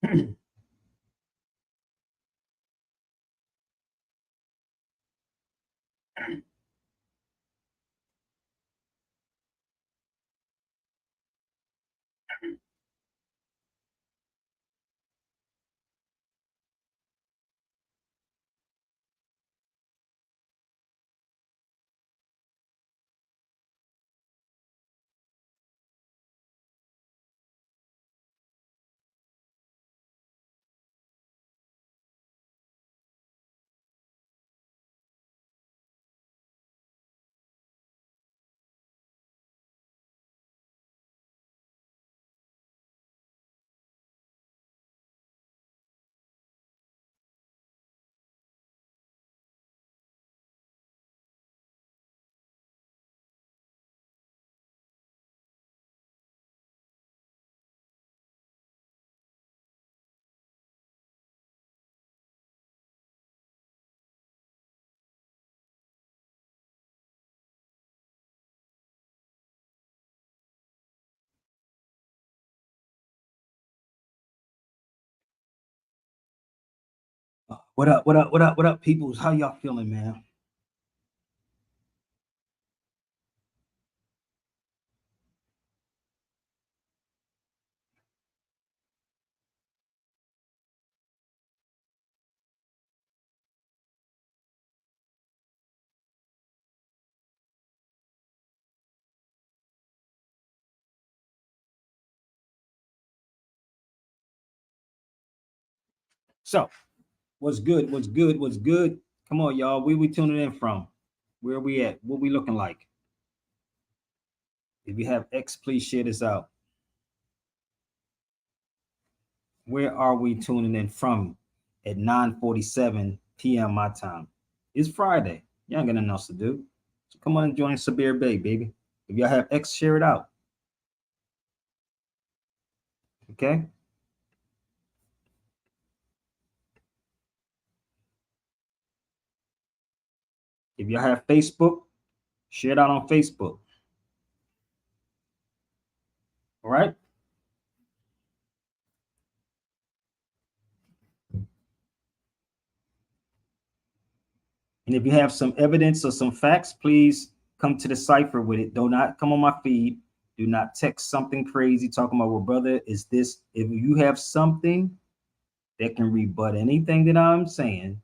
What up? What up? What up? What up, peoples? How y'all feeling, man? So, what's good? What's good? What's good? Come on, y'all. Where we tuning in from? Where we at? What we looking like? If you have X, please share this out. Where are we tuning in from at 9:47 p.m. my time? It's Friday. Y'all ain't got nothing else to do. So come on and join Sabir Bay, baby. If y'all have X, share it out. Okay? If y'all have Facebook, share it out on Facebook. All right? And if you have some evidence or some facts, please come to the cipher with it. Do not come on my feed. Do not text something crazy talking about, well, brother, is this? If you have something that can rebut anything that I'm saying,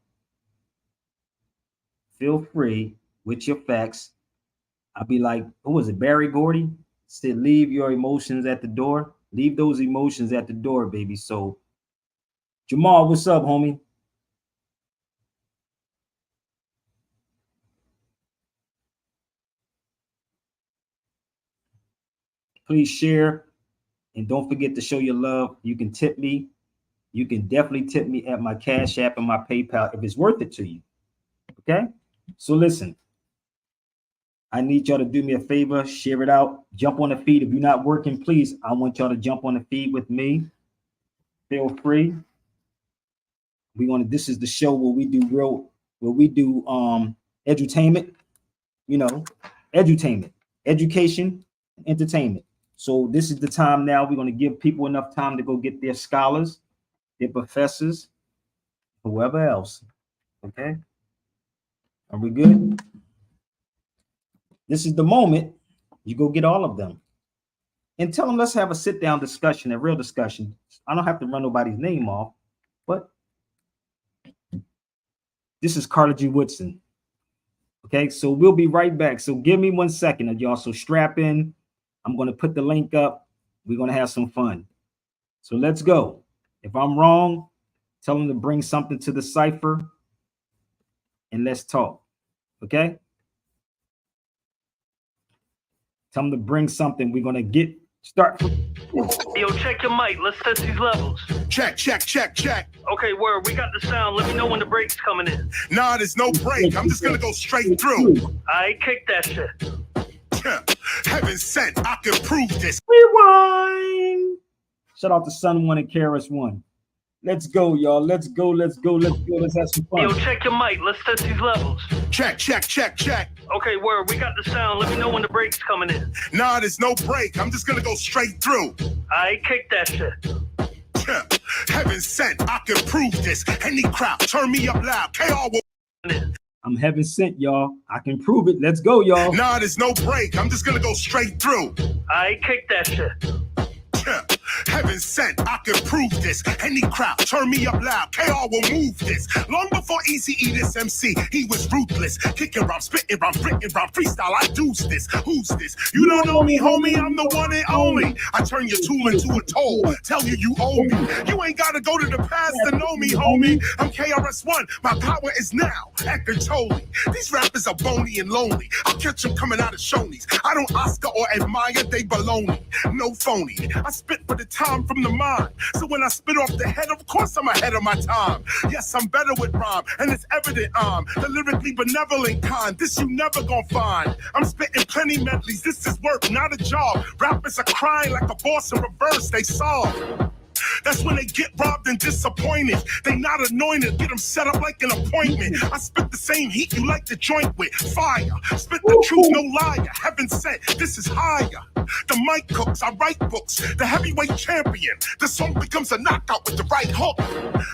feel free with your facts. I'll be like, who was it? Barry Gordy said, leave your emotions at the door. Leave those emotions at the door, baby. So, Jamal, what's up, homie? Please share and don't forget to show your love. You can tip me. You can definitely tip me at my Cash App and my PayPal if it's worth it to you. Okay? So listen, I need y'all to do me a favor, share it out, jump on the feed. If you're not working, please, I want y'all to jump on the feed with me. Feel free. This is the show where we do edutainment, edutainment, education, entertainment. So this is the time now. We're going to give people enough time to go get their scholars, their professors, whoever else. Okay? Are we good? This is the moment you go get all of them and tell them, let's have a sit down discussion, a real discussion. I don't have to run nobody's name off, but this is Carter G. Woodson. Okay, so we'll be right back. So give me 1 second, y'all. So strap in. I'm going to put the link up. We're going to have some fun. So let's go. If I'm wrong, tell them to bring something to the cipher and let's talk. Okay? Tell them to bring something. We're going to start. Yo, check your mic. Let's test these levels. Check. Okay, word. We got the sound. Let me know when the break's coming in. Nah, there's no break. I'm just gonna go straight through. I kick that shit. Heaven sent, I can prove this. Rewind. Shout out to Sun One and Karis One. Let's go, y'all. Let's go. Let's have some fun. Yo, check your mic. Let's test these levels. Check. Okay, word. We got the sound. Let me know when the break's coming in. Nah, there's no break. I'm just gonna go straight through. I kick that shit. Yeah. Heaven sent, I can prove this. Any crowd, turn me up loud. KR will. I'm heaven sent, y'all. I can prove it. Let's go, y'all. Nah, there's no break. I'm just gonna go straight through. I kick that shit. Yeah. Heaven sent, I can prove this. Any crowd, turn me up loud. KR will move this. Long before Eazy-E, this MC, he was ruthless. Kicking rhyme, spitting rhyme, written rhyme, freestyle. I do this. Who's this? You don't know me, homie. I'm the one and only. I turn your tool into a toll. Tell you you owe me. You ain't gotta go to the past to know me, homie. I'm KRS-One. My power is now. Eckhart Tolle. These rappers are bony and lonely. I'll catch them coming out of Shoney's. I don't Oscar or admire, they baloney. No phony. I spit for the time from the mind. So when I spit off the head, of course I'm ahead of my time. Yes, I'm better with rhyme, and it's evident I'm the lyrically benevolent kind. This you never gonna find. I'm spitting plenty medleys. This is work, not a job. Rappers are crying like a boss in reverse. They solve. That's when they get robbed and disappointed. They not anointed, get them set up like an appointment. I spit the same heat you like to joint with. Fire, spit the truth, no liar. Heaven sent, this is higher. The mic cooks, I write books. The heavyweight champion. The song becomes a knockout with the right hook.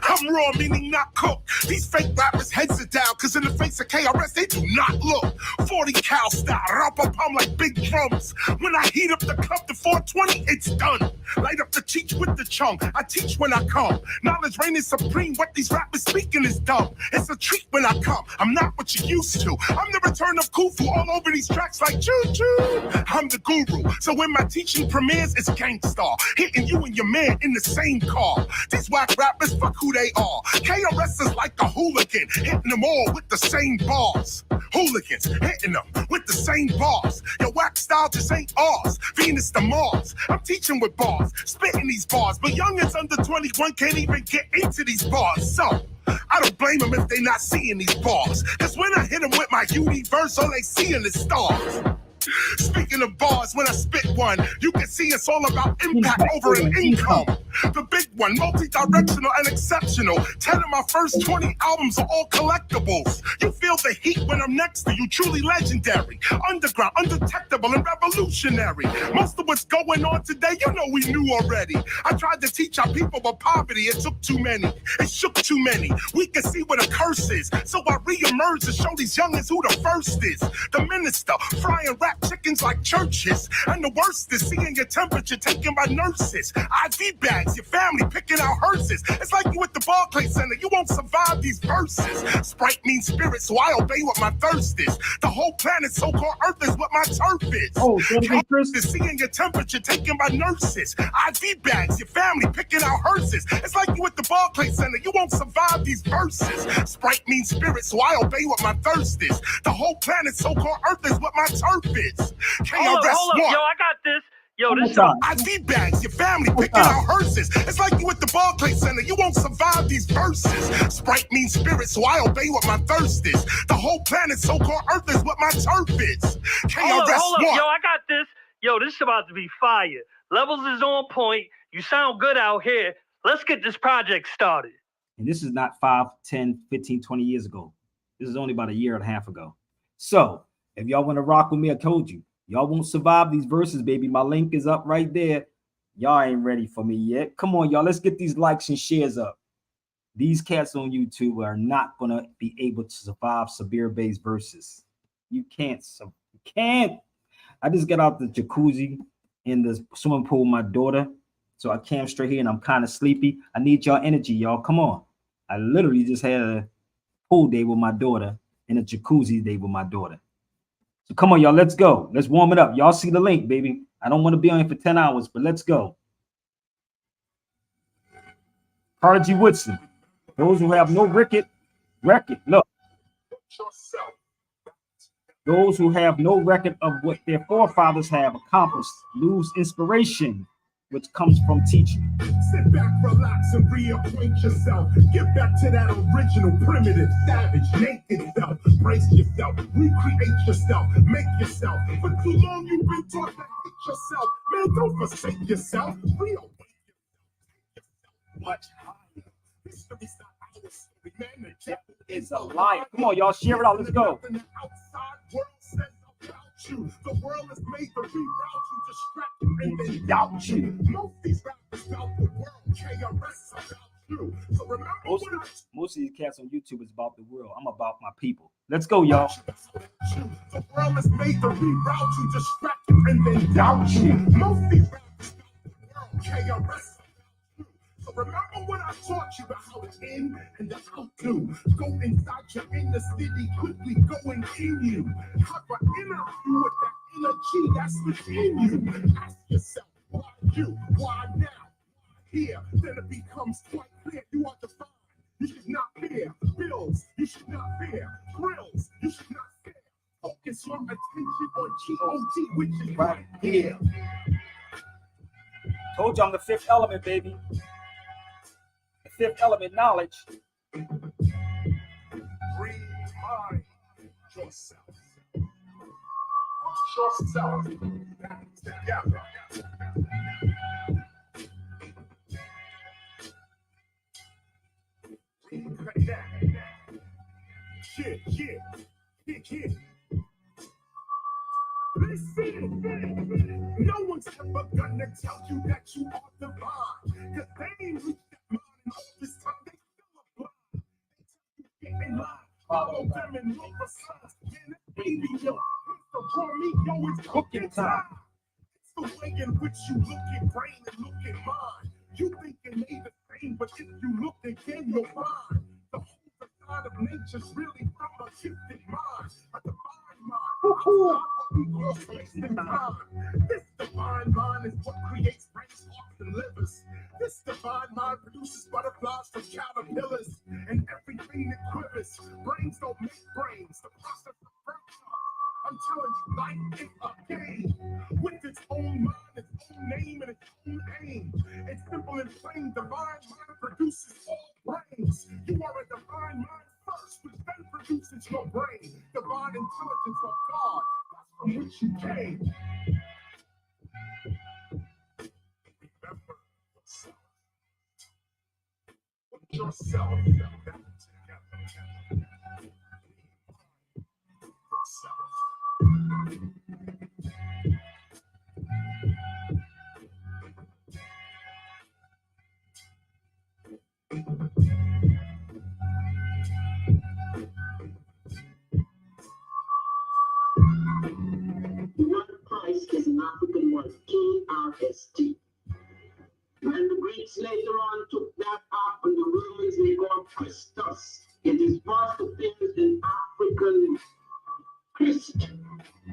I'm raw, meaning not cooked. These fake rappers heads are down, cause in the face of KRS, they do not look. 40 cal style, rap-a-pum like big drums. When I heat up the club to 420, it's done. Light up the cheech with the chunk. I teach when I come. Knowledge reigning supreme. What these rappers speaking is dumb. It's a treat when I come. I'm not what you used to. I'm the return of Khufu all over these tracks like choo-choo. I'm the guru. So when my teaching premieres, it's gangstar. Hitting you and your man in the same car. These whack rappers, fuck who they are. KRS is like a hooligan. Hitting them all with the same bars. Hooligans hitting them with the same bars. Your whack style just ain't ours. Venus to Mars. I'm teaching with bars. Spitting these bars. But youngins under 21 can't even get into these bars. So I don't blame them if they not seeing these bars. Cause when I hit them with my universe, all they seeing is stars. Speaking of bars, when I spit one, you can see it's all about impact over an income. The big one, multi-directional and exceptional. 10 of my first 20 albums are all collectibles. You feel the heat when I'm next to you, truly legendary. Underground, undetectable, and revolutionary. Most of what's going on today, you know we knew already. I tried to teach our people about poverty, it took too many. It shook too many. We can see what a curse is. So I re-emerge to show these youngins who the first is. The minister, frying rap chickens like churches. And the worst is seeing your temperature taken by nurses. IV bags, your family picking out hearses. It's like you at the Barclays Center, you won't survive these verses. Sprite means spirit, so I obey what my thirst is. The whole planet, so-called Earth, is what my turf is. Oh, Chris is seeing your temperature taken by nurses. IV bags, your family picking out hearses. It's like you at the Barclays Center, you won't survive these verses. Sprite means spirit, so I obey what my thirst is. The whole planet, so-called Earth, is what my turf is. Hold up, yo, I got this. Yo, this IV bags, your family picking out hearses. It's like you at the Barclays Center, you won't survive these verses. Sprite means spirit, so I obey what my thirst is. The whole planet, so-called Earth, is what my turf is. Hold up, yo, I got this. Yo, this is about to be fire. Levels is on point. You sound good out here. Let's get this project started. And this is not 5, 10, 15, 20 years ago. This is only about a year and a half ago. So if y'all want to rock with me, I told you, y'all won't survive these verses, baby. My link is up right there. Y'all ain't ready for me yet. Come on, y'all. Let's get these likes and shares up. These cats on YouTube are not going to be able to survive Sabir Bey's verses. You can't. So you can't. I just got out the jacuzzi in the swimming pool with my daughter. So I came straight here and I'm kind of sleepy. I need y'all energy, y'all. Come on. I literally just had a pool day with my daughter and a jacuzzi day with my daughter. So come on, y'all. Let's go. Let's warm it up. Y'all see the link, baby. I don't want to be on here for 10 hours, but let's go. Carter G. Woodson. Those who have no record. Look. Those who have no record of what their forefathers have accomplished lose inspiration, which comes from teaching. Sit back, relax, and reacquaint yourself. Get back to that original, primitive, savage, naked self. Brace yourself, recreate yourself, make yourself. For too long you've been taught to hate yourself. Man, don't forsake yourself. Reawaken yourself. Much higher. History's not our story, man. The devil is a liar. Come on, y'all. Share it out. Let's go. The outside world says about you. The world is made to reroute you, distract you, and then doubt you. Most these rappers About the world, KRS about you. So remember Most of these cats on YouTube is about the world. I'm about my people. Let's go, y'all. the world is made to reroute you, distract you, and then doubt you. Most these rappers about the world, KRS. So remember what I taught you about how to in and the out to. Go inside your inner city, quickly going in you. Have an interview with that energy that's within you. Ask yourself, why you? Why now? Here, then it becomes quite clear you are defined. You should not fear bills. You should not fear grills. You should not fear. Focus your attention on G-O-T, which is right here. Told you I'm the fifth element, baby. The fifth element, knowledge. Remind yourself. Put yourself back together. Yeah. Listen, no one's ever gonna tell you that you are divine. Cause they ain't reached that mind in all this time, they still are blind. They tell you get in line, follow them and look for signs. Man, that baby, yo, it's the raw meat, yo, it's cooking time. It's the way in which you look at brain and look at mind. You think it ain't the same, but if you look again, you'll find the whole facade of nature's really from a gifted mind, a divine mind. This divine mind is what creates brains, hearts, and livers. This divine mind produces butterflies from caterpillars and everything that quivers. Brains don't make brains. The process of birth. I'm telling you, life is a game with its own mind, its own name, and its own aim. It's simple and plain. Divine mind produces all brains. You are a divine mind first, which then produces your brain. Divine intelligence of God, that's from which you came. Remember yourself. Put yourself back together. The word Christ is an African word, K-R-S-T. When the Greeks later on took that up and the Romans they called Christus, it is first appears in African Christ.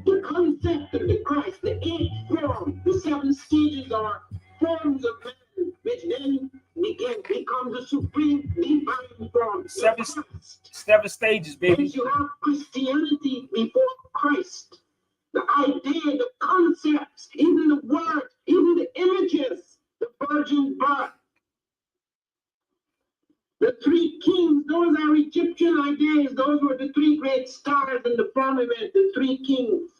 The concept of the Christ, the eight form, the seven stages are forms of man, which then becomes the supreme divine form. Seven stages, baby. Once you have Christianity before Christ, the idea, the concepts, even the word, even the images, the virgin birth, the three kings, those are Egyptian ideas. Those were the three great stars in the firmament, the three kings.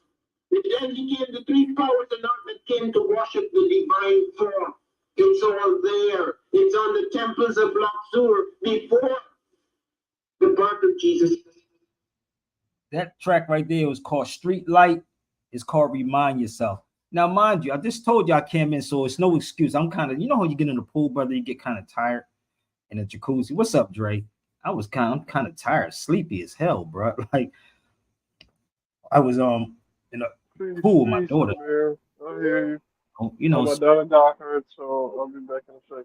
It then became the three powers of earth that came to worship the divine form. It's all there. It's on the temples of Luxor before the birth of Jesus. That track right there was called Street Light. It's called Remind Yourself. Now, mind you, I just told you I came in, so it's no excuse. I'm kind of, you know how you get in the pool, brother, you get kind of tired in the jacuzzi. What's up, Dre? I'm kind of tired, sleepy as hell, bro. Like I was in a pool with my daughter. I hear you. You know, my daughter got hurt, so I'll be back in a second.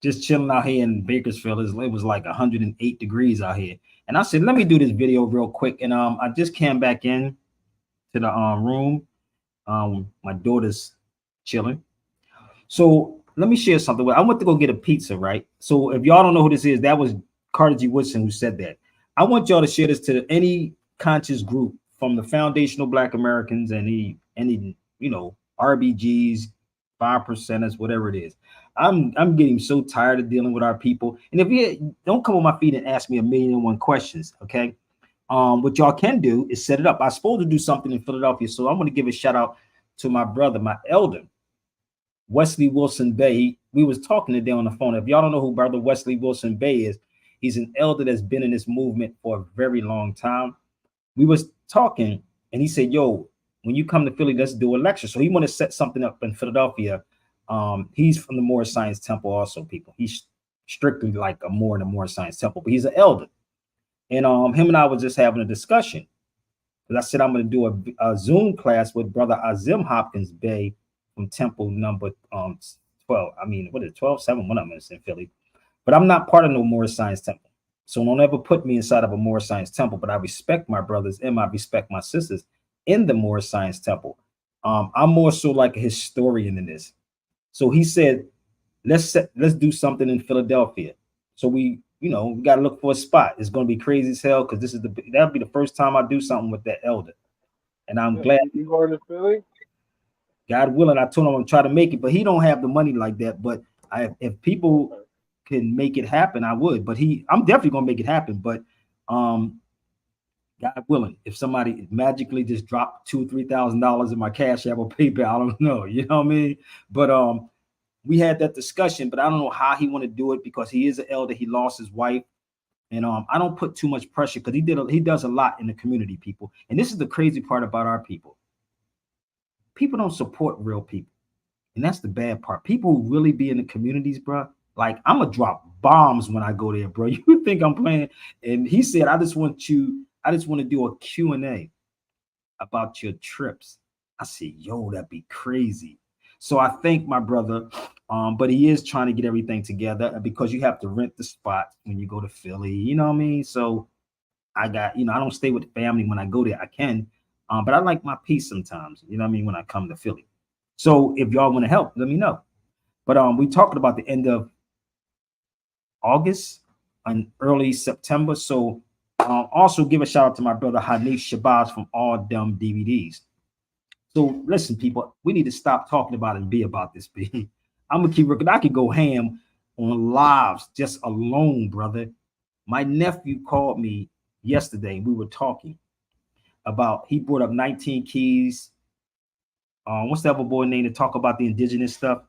Just chilling out here in Bakersfield. It was like 108 degrees out here. And I said, let me do this video real quick. And I just came back in to the room. My daughter's chilling. So let me share something. I went to go get a pizza, right? So if y'all don't know who this is, that was Carter G. Woodson who said that. I want y'all to share this to any conscious group from the foundational Black Americans and any you know, RBGs, 5%ers, whatever it is. I'm getting so tired of dealing with our people. And if you don't come on my feet and ask me 1,000,001 questions, okay? What y'all can do is set it up. I was supposed to do something in Philadelphia, so I'm going to give a shout out to my brother, my elder, Wesley Wilson Bay. We was talking today on the phone. If y'all don't know who brother Wesley Wilson Bay is, he's an elder that's been in this movement for a very long time. We was talking, and he said, yo, when you come to Philly, let's do a lecture. So he want to set something up in Philadelphia He's from the Moorish Science Temple, also, people. He's strictly like a Moor in the Moorish Science Temple, but he's an elder. And him and I was just having a discussion. Because I said I'm going to do a Zoom class with Brother Azim Hopkins Bey from Temple number 12. I mean, what is it, 12-7? One of them is in Philly. But I'm not part of no Moorish Science Temple. So don't ever put me inside of a Moorish Science Temple. But I respect my brothers and I respect my sisters in the Moorish Science Temple. I'm more so like a historian in this. So he said, let's do something in Philadelphia. So we got to look for a spot. It's going to be crazy as hell because that'll be the first time I do something with that elder. And I'm glad. You going to Philly? God willing, I told him I'm going to try to make it, but he don't have the money like that. But if people can make it happen, I would. But I'm definitely going to make it happen. But God willing, if somebody magically just dropped $2,000-$3,000 in my Cash App or PayPal, I don't know. You know what I mean? But we had that discussion, but I don't know how he want to do it because he is an elder. He lost his wife. And I don't put too much pressure because he does a lot in the community, people. And this is the crazy part about our people. People don't support real people. And that's the bad part. People who really be in the communities, bro. Like, I'm going to drop bombs when I go there, bro. You think I'm playing? And he said, I just want to do a Q&A about your trips. I said, yo, that'd be crazy. So I thank my brother, but he is trying to get everything together because you have to rent the spot when you go to Philly. You know what I mean? So I got, I don't stay with the family when I go there. I can, but I like my peace sometimes. You know what I mean? When I come to Philly. So if y'all want to help, let me know. But we talked about the end of August and early September. So also give a shout out to my brother Hanif Shabazz from All Dumb DVDs. So listen, people, we need to stop talking about it and be about this. I'm gonna keep working. I could go ham on lives just alone, brother. My nephew called me yesterday. We were talking about, he brought up 19 Keys. What's the other boy name to talk about the indigenous stuff?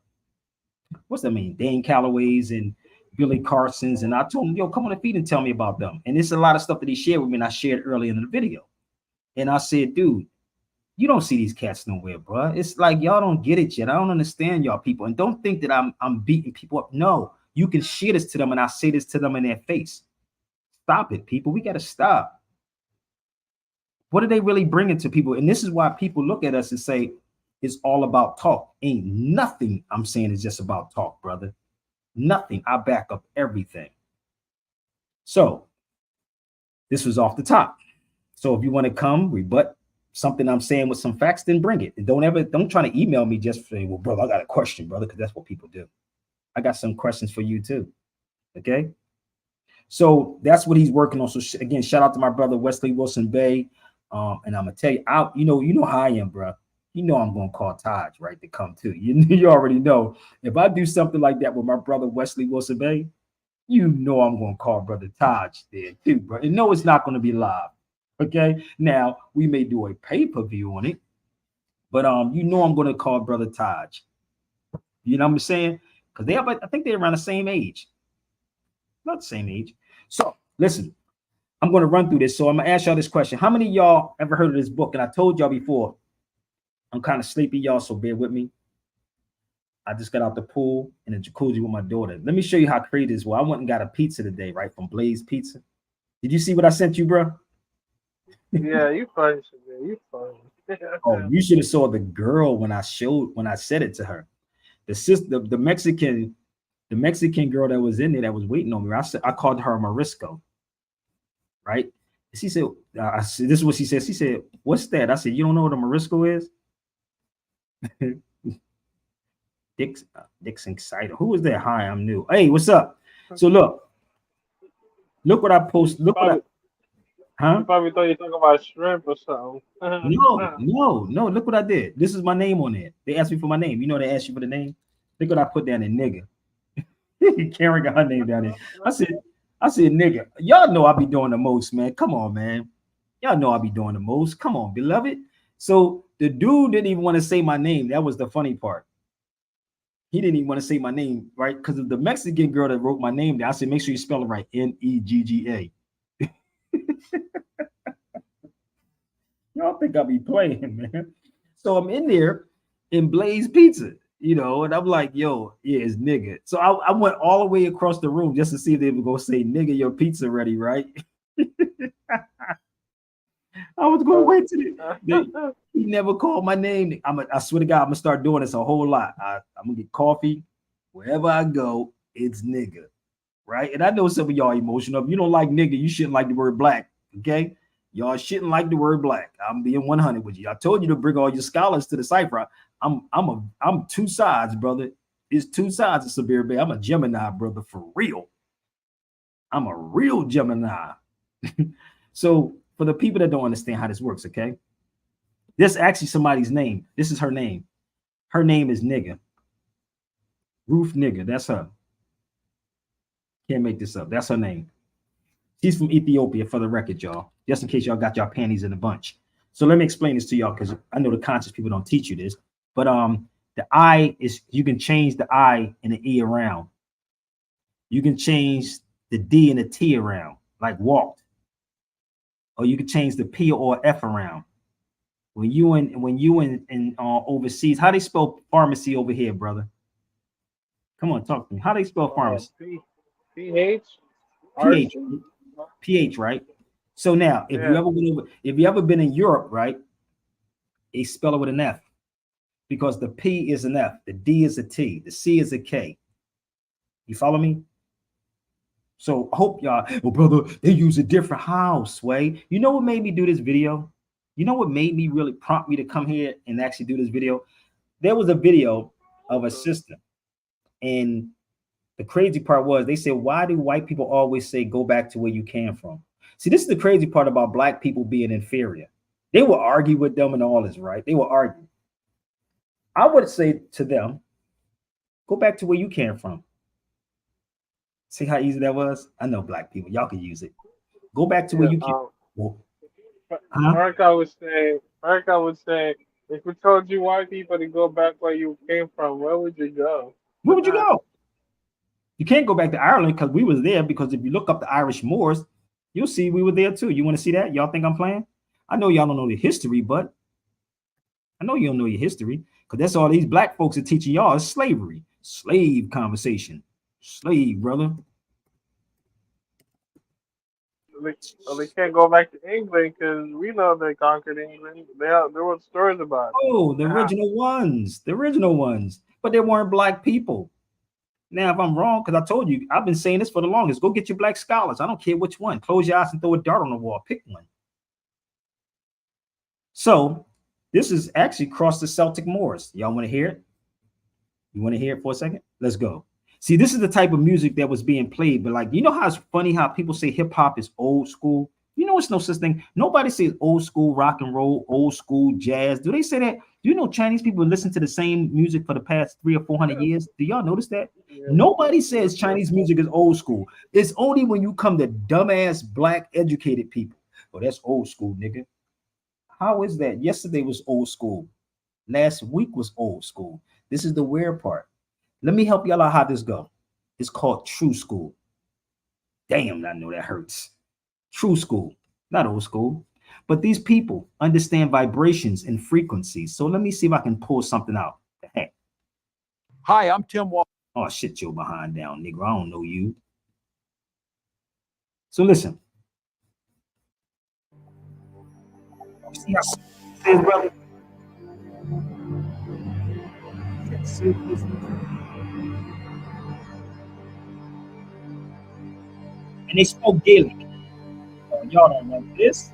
What's that mean? Dane Calloway's and Billy Carson's. And I told him, yo, come on the feed and tell me about them. And it's a lot of stuff that he shared with me, and I shared earlier in the video. And I said, dude, you don't see these cats nowhere, bro. It's like y'all don't get it yet. I don't understand y'all people. And don't think that I'm beating people up. No, you can share this to them, and I say this to them in their face. Stop it, people. We got to stop. What are they really bringing to people? And this is why people look at us and say, it's all about talk. Ain't nothing I'm saying is just about talk, brother. Nothing. I back up everything. So this was off the top. So if you want to come rebut something I'm saying with some facts, then bring it. And don't try to email me just saying, well, brother, I got a question, brother, because that's what people do. I got some questions for you too. Okay. So that's what he's working on. So again, shout out to my brother Wesley Wilson Bey. And I'm gonna tell you, you know how I am, bro. You know I'm gonna call Taj, right, to come too. You already know. If I do something like that with my brother Wesley Wilson Bey, you know I'm gonna call brother Taj there too, bro. And no, it's not gonna be live. Okay, now we may do a pay-per-view on it, but you know I'm gonna call brother Taj. You know what I'm saying? Because I think they're around the same age. Not the same age. So listen, I'm gonna run through this. So I'm gonna ask y'all this question. How many of y'all ever heard of this book? And I told y'all before, I'm kind of sleepy, y'all, so bear with me. I just got out the pool in the jacuzzi with my daughter. Let me show you how crazy this was. I went and got a pizza today, right, from Blaze Pizza. Did you see what I sent you, bro? Yeah, you funny, man. You funny. Oh, you should have saw the girl when I said it to her. The sister, the Mexican girl that was in there that was waiting on me. I called her Marisco, right? She said, this is what she said. She said, "What's that?" I said, "You don't know what a Marisco is?" Dixon Cider. Who was that? Hi, I'm new. Hey, what's up? So look what I post. Look what I. Huh? You probably thought you were talking about shrimp or something. No. Look what I did. This is my name on it. They asked me for my name. You know they asked you for the name. Look what I put down there, nigga. Karen got her name down there. I said, nigga. Y'all know I be doing the most, man. Come on, man. Y'all know I be doing the most. Come on, beloved. So the dude didn't even want to say my name. That was the funny part. He didn't even want to say my name, right? Because of the Mexican girl that wrote my name down. I said, make sure you spell it right. Negga. Y'all think I be playing, man. So I'm in there in Blaze Pizza. you know, and I'm like, yo, yeah, it's nigga. So I went all the way across the room just to see if they would go say, nigga, your pizza ready, right? I was going to wait till he never called my name. I swear to God, I'm gonna start doing this a whole lot. I'm gonna get coffee wherever I go. It's nigga, right? And I know some of y'all emotional. If you don't like nigga, you shouldn't like the word black. Okay, y'all shouldn't like the word black. I'm being 100 with you. I told you to bring all your scholars to the cipher. I'm two sides, brother. It's two sides of Sabir Bay. I'm a Gemini, brother, for real. I'm a real Gemini. So for the people that don't understand how this works, okay? This is actually somebody's name. This is her name. Her name is Nigga. Ruth Nigga. That's her. Can't make this up. That's her name. She's from Ethiopia, for the record, y'all. Just in case y'all got y'all panties in a bunch. So let me explain this to y'all, because I know the conscious people don't teach you this. But the I is, you can change the I and the E around. You can change the D and the T around, like walked. Or you can change the P or F around. When you in overseas, how they spell pharmacy over here, brother? Come on, talk to me. How they spell pharmacy? PH. PH, right? So now, if you ever been in Europe, right? They spell it with an F, because the P is an F, the D is a T, the C is a K. You follow me? So I hope y'all, well, brother, they use a different house, Sway. You know what made me do this video? You know what made me really prompt me to come here and actually do this video? There was a video of a sister, and the crazy part was they said, why do white people always say go back to where you came from? See, this is the crazy part about black people being inferior. They will argue with them and all this, right? They will argue. I would say to them, go back to where you came from. See how easy that was? I know black people, y'all can use it. Go back to where you came from. America would say, if we told you white people to go back where you came from, where would you go? Where would you go? You can't go back to Ireland because we was there, because if you look up the Irish Moors, you'll see we were there too. You want to see that? Y'all think I'm playing? I know y'all don't know the history, but I know you don't know your history, because that's all these black folks are teaching y'all is slavery. Slave conversation. Slave, brother. They can't go back to England because we know they conquered England. There were stories about it. Oh, the original ones. But they weren't black people. Now, if I'm wrong, because I told you, I've been saying this for the longest, go get your black scholars. I don't care which one. Close your eyes and throw a dart on the wall. Pick one. So this is actually across the Celtic Moors. Y'all want to hear it? You want to hear it for a second? Let's go. See, this is the type of music that was being played, but like, you know how it's funny how people say hip hop is old school? You know, it's no such thing. Nobody says old school rock and roll, old school jazz. Do they say that? Do you know Chinese people listen to the same music for the past 300 or 400 years? Do y'all notice that? Yeah. Nobody says Chinese music is old school. It's only when you come to dumbass black educated people. Oh, that's old school, nigga. How is that? Yesterday was old school. Last week was old school. This is the weird part. Let me help y'all out how this go. It's called true school. Damn, I know that hurts. True school, not old school. But these people understand vibrations and frequencies. So let me see if I can pull something out. The heck. Hi, I'm Tim Wall. Oh, shit your behind down, nigga. I don't know you. So listen. See how it is, brother? And they spoke Gaelic. Oh, y'all don't know this.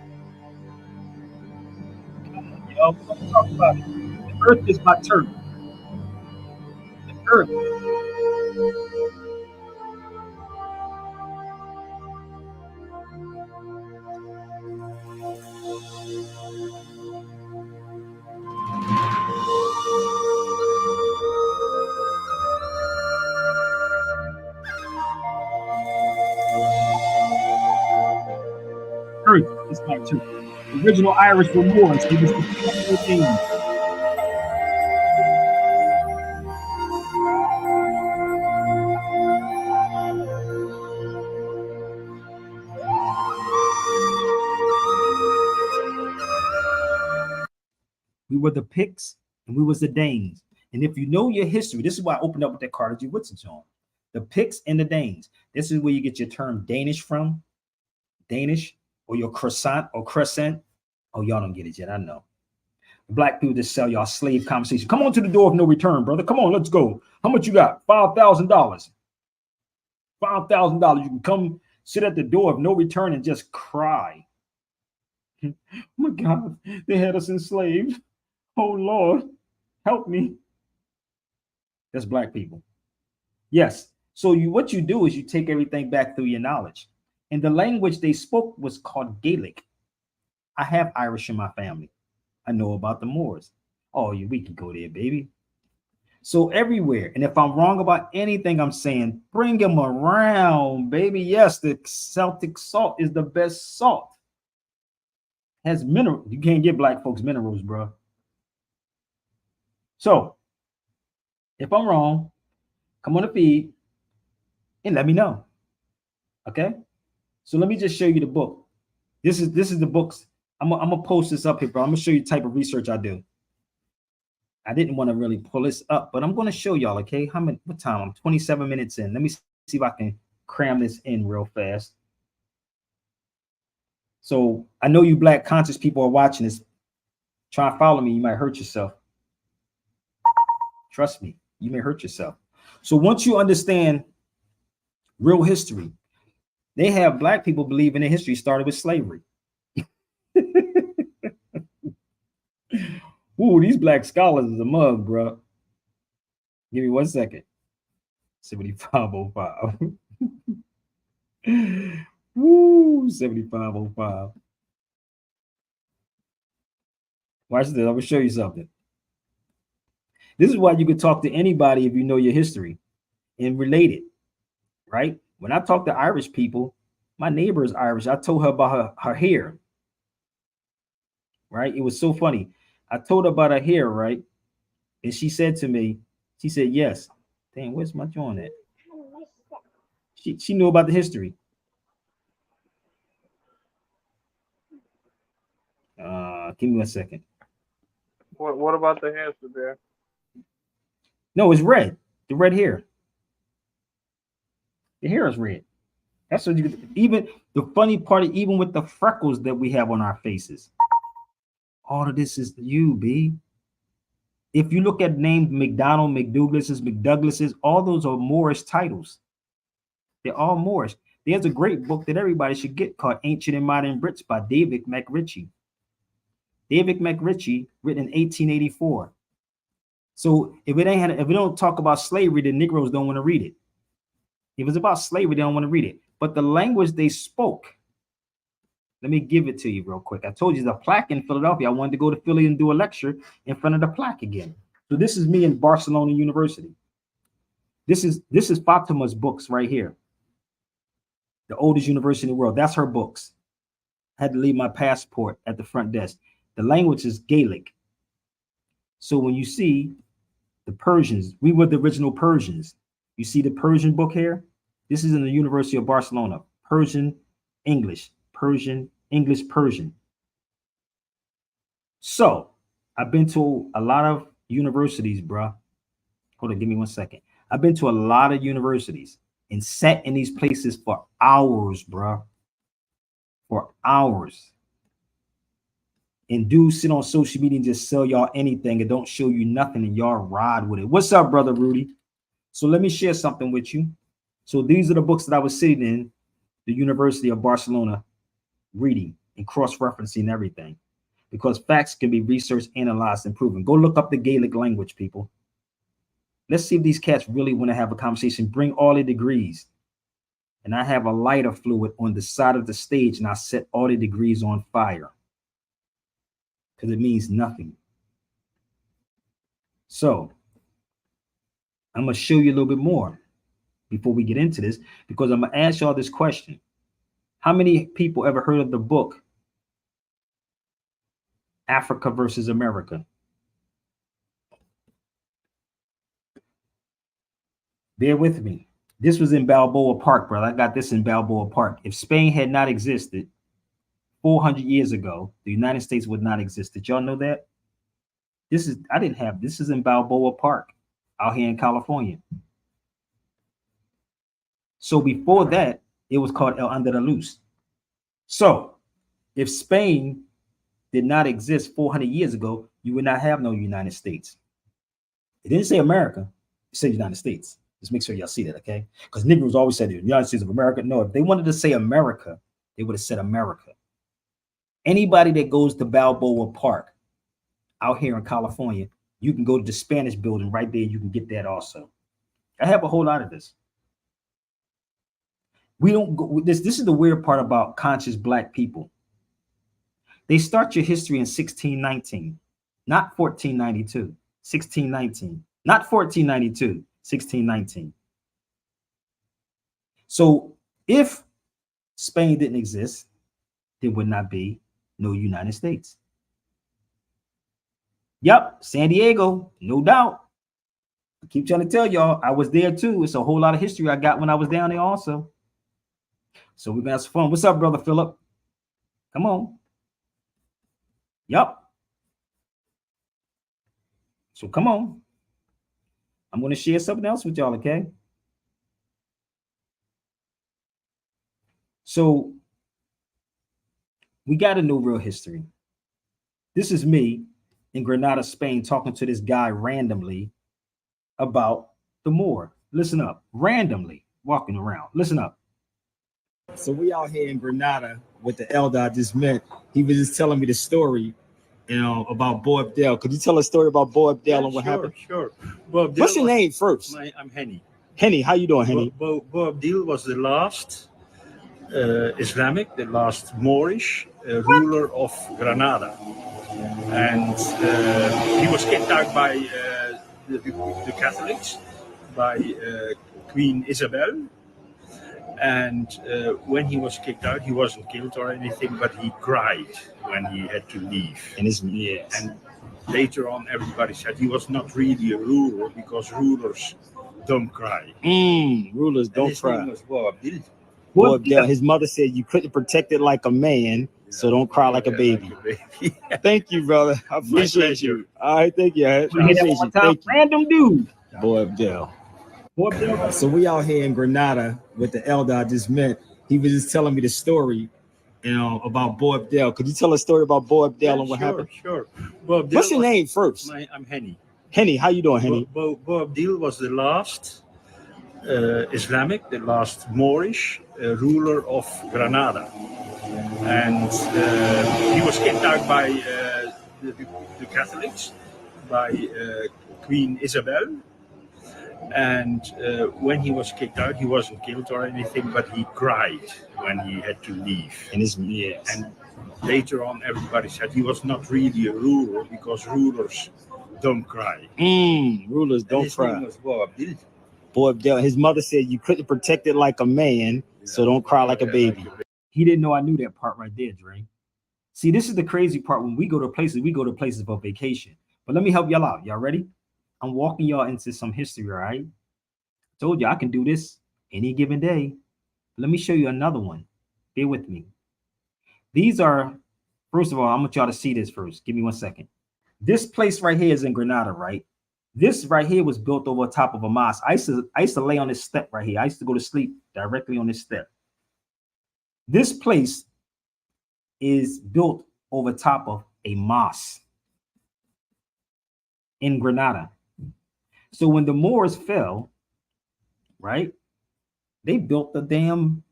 Come on, y'all. We're gonna talk about it. The earth is my turf. The earth. Earth is my turf. The original Irish were Moors. They was the capital things. We were the Picts and we was the Danes. And if you know your history, this is why I opened up with that Carter G. Woodson song. The Picts and the Danes. This is where you get your term Danish from. Danish, or your croissant or crescent. Oh, y'all don't get it yet. I know. Black people just sell y'all slave conversation. Come on to the door of no return, brother. Come on, let's go. How much you got? $5,000. $5,000. You can come sit at the door of no return and just cry. Oh my God, they had us enslaved. Oh Lord, help me. That's black people. Yes. So what you do is you take everything back through your knowledge. And the language they spoke was called Gaelic. I have Irish in my family. I know about the Moors. Oh, we can go there, baby. So everywhere. And if I'm wrong about anything I'm saying, bring them around, baby. Yes, the Celtic salt is the best salt. Has mineral. You can't get black folks minerals, bro. So if I'm wrong, come on the feed and let me know. Okay. So let me just show you the book. This is the books. I'm gonna post this up here, bro. I'm gonna show you the type of research I do. I didn't want to really pull this up, but I'm gonna show y'all. Okay, what time? I'm 27 minutes in. Let me see if I can cram this in real fast. So I know you black conscious people are watching this. Try and follow me. You might hurt yourself. Trust me, you may hurt yourself. So once you understand real history, they have black people believing their history started with slavery. Ooh, these black scholars is a mug, bro. Give me 1 second. 7505. Woo, 7505. Watch this. I'm gonna show you something. This is why you can talk to anybody if you know your history and relate it, right? When I talk to Irish people, my neighbor is Irish. I told her about her hair, right? It was so funny. I told her about her hair, right? And she said to me, she said, yes. Dang, where's my joint at? She knew about the history. Give me 1 second. What about the answer there? No, it's red. The red hair. The hair is red. That's what even the funny part, even with the freckles that we have on our faces. All of this is you, B. If you look at names McDonald, McDouglas's, McDouglas's, all those are Moorish titles. They're all Moorish. There's a great book that everybody should get called Ancient and Modern Brits by David McRitchie. David McRitchie, written in 1884. So if we don't talk about slavery, the Negroes don't want to read it. If it's about slavery, they don't want to read it. But the language they spoke, let me give it to you real quick. I told you the plaque in Philadelphia. I wanted to go to Philly and do a lecture in front of the plaque again. So this is me in Barcelona University. This is Fatima's books right here. The oldest university in the world. That's her books. I had to leave my passport at the front desk. The language is Gaelic. So when you see the Persians, we were the original Persians. You see the Persian book here? This is in the University of Barcelona. Persian, English, Persian, English, Persian. So I've been to a lot of universities, bruh. Hold on, give me 1 second. I've been to a lot of universities and sat in these places for hours, bruh. For hours. And dudes sit on social media and just sell y'all anything and don't show you nothing and y'all ride with it. What's up, brother Rudy? So let me share something with you. So these are the books that I was sitting in the University of Barcelona reading and cross-referencing everything, because facts can be researched, analyzed, and proven. Go look up the Gaelic language, people. Let's see if these cats really want to have a conversation. Bring all the degrees. And I have a lighter fluid on the side of the stage and I set all the degrees on fire. Because it means nothing. So I'm going to show you a little bit more before we get into this, because I'm going to ask y'all this question. How many people ever heard of the book Africa versus America? Bear with me. This was in Balboa Park, brother. I got this in Balboa Park. If Spain had not existed 400 years ago, the United States would not exist. Did y'all know that? This is in Balboa Park out here in California. So before that, it was called El Andalus. So if Spain did not exist 400 years ago, you would not have no United States. It didn't say America, it said United States. Just make sure y'all see that, okay? Because Negroes always said the United States of America. No, if they wanted to say America, they would have said America. Anybody that goes to Balboa Park out here in California, you can go to the Spanish building right there. You can get that also. I have a whole lot of this. We don't go this. This is the weird part about conscious Black people. They start your history in 1619, not 1492, 1619, not 1492, 1619. So if Spain didn't exist, there would not be no United States. Yep, San Diego, no doubt. I keep trying to tell y'all, I was there too. It's a whole lot of history I got when I was down there also. So we're gonna have some fun. What's up, brother Philip? Come on. Yep. So come on. I'm going to share something else with y'all, okay? So we got to know real history. This is me in Granada, Spain, talking to this guy randomly about the Moor. Listen up. Randomly walking around. Listen up. So we out here in Granada with the elder I just met. He was just telling me the story, about Bo Abdel. Could you tell a story about Bo Abdel and what happened? Sure. Bo Abdel. What's your name first? I'm Henny. Henny, how you doing, Henny? Bo Abdel was the last Islamic, the last Moorish ruler of Granada. And he was kicked out by the Catholics, by Queen Isabel. And when he was kicked out, he wasn't killed or anything, but he cried when he had to leave. And later on, everybody said he was not really a ruler because rulers don't cry. Rulers don't his cry. Name was Bo Abdel. Bo Abdel. His mother said you couldn't protect it like a man, so don't cry like a baby. Thank you, brother. I appreciate you. All right, thank you. I appreciate you. Thank you. Random dude. Bo Abdel. So we out here in Granada with the elder I just met. He was just telling me the story, about Bo Abdel. Could you tell a story about Bo Abdel and what happened? Sure. Bo Abdel. What's your name first? I'm Henny. Henny, how you doing, Henny? Bo Abdel was the last Islamic, the last Moorish ruler of Granada. And he was kicked out by the Catholics, by Queen Isabel. And when he was kicked out, he wasn't killed or anything, but he cried when he had to leave. And later on, everybody said he was not really a ruler because rulers don't cry. Rulers don't his cry. Name was Bo Abdel. Bo Abdel. His mother said you couldn't protect it like a man, so don't cry like a baby. He didn't know I knew that part right there, Dre. See, this is the crazy part. When we go to places for vacation. But let me help y'all out. Y'all ready? I'm walking y'all into some history, all right? I told you I can do this any given day. Let me show you another one. Bear with me. These are, first of all, I want y'all to see this first. Give me 1 second. This place right here is in Granada, right? This right here was built over top of a mosque. I used to lay on this step right here. I used to go to sleep directly on this step. This place is built over top of a mosque in Granada. So when the Moors fell, right, they built the damn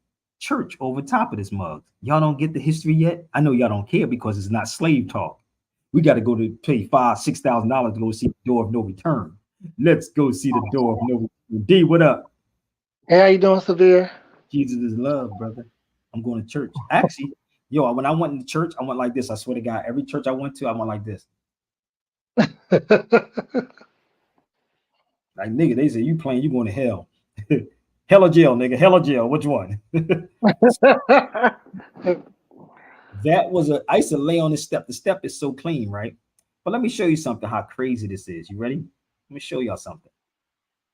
church over top of this mug. Y'all don't get the history yet? I know y'all don't care because it's not slave talk. We got to go to pay $5,000-$6,000 to go see the door of no return. Let's go see the door of no return. D, what up? Hey, how you doing, Severe? Jesus is love, brother. I'm going to church. Actually, when I went to church, I went like this. I swear to God, every church I went to, I went like this. Like, nigga, they say you playing, you going to hell. Hell or jail, nigga. Hell or jail. Which one? I used to lay on this step. The step is so clean, right? But let me show you something, how crazy this is. You ready? Let me show y'all something.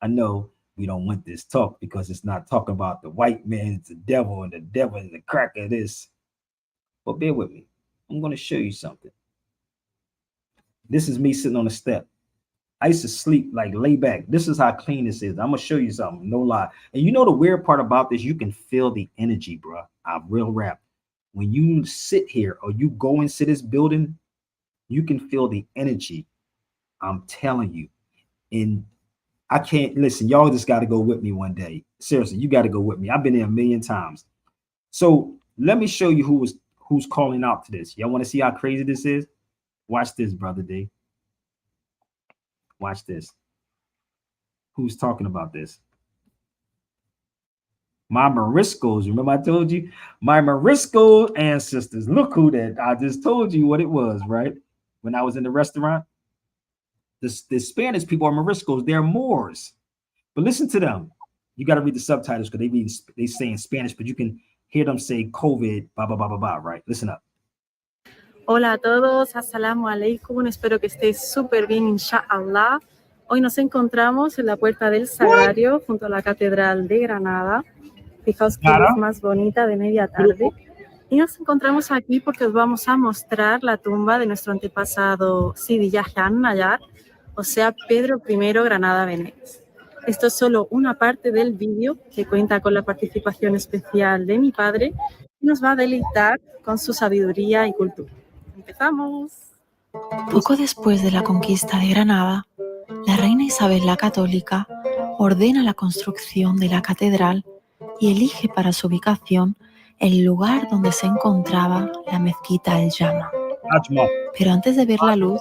I know we don't want this talk because it's not talking about the white man, it's the devil, and the devil is the cracker of this. But bear with me. I'm going to show you something. This is me sitting on a step. I used to sleep, like lay back. This is how clean this is. I'm gonna show you something, no lie. And you know the weird part about this, you can feel the energy, bro. I'm real rap. When you sit here or you go into this building, you can feel the energy. I'm telling you. And I can't listen, y'all just got to go with me one day. Seriously, you got to go with me. I've been there a million times. So let me show you who's calling out to this. Y'all want to see how crazy this is? Watch this, brother D. Watch this. Who's talking about this? My Moriscos. Remember I told you? My Morisco ancestors. Look who that. I just told you what it was, right? When I was in the restaurant. The Spanish people are Moriscos. They're Moors. But listen to them. You got to read the subtitles because they say in Spanish, but you can hear them say COVID, blah, blah, blah, blah, blah, right? Listen up. Hola a todos, assalamu alaikum, espero que estéis súper bien, inshallah. Hoy nos encontramos en la Puerta del Sagrario, junto a la Catedral de Granada. Fijaos qué luz más bonita de media tarde. Y nos encontramos aquí porque os vamos a mostrar la tumba de nuestro antepasado Sidi Yahya an-Najjar, o sea, Pedro I Granada Venegas. Esto es solo una parte del vídeo que cuenta con la participación especial de mi padre y nos va a deleitar con su sabiduría y cultura. ¡Empezamos! Poco después de la conquista de Granada, la reina Isabel la Católica ordena la construcción de la catedral y elige para su ubicación el lugar donde se encontraba la mezquita El Jama. Pero antes de ver la luz,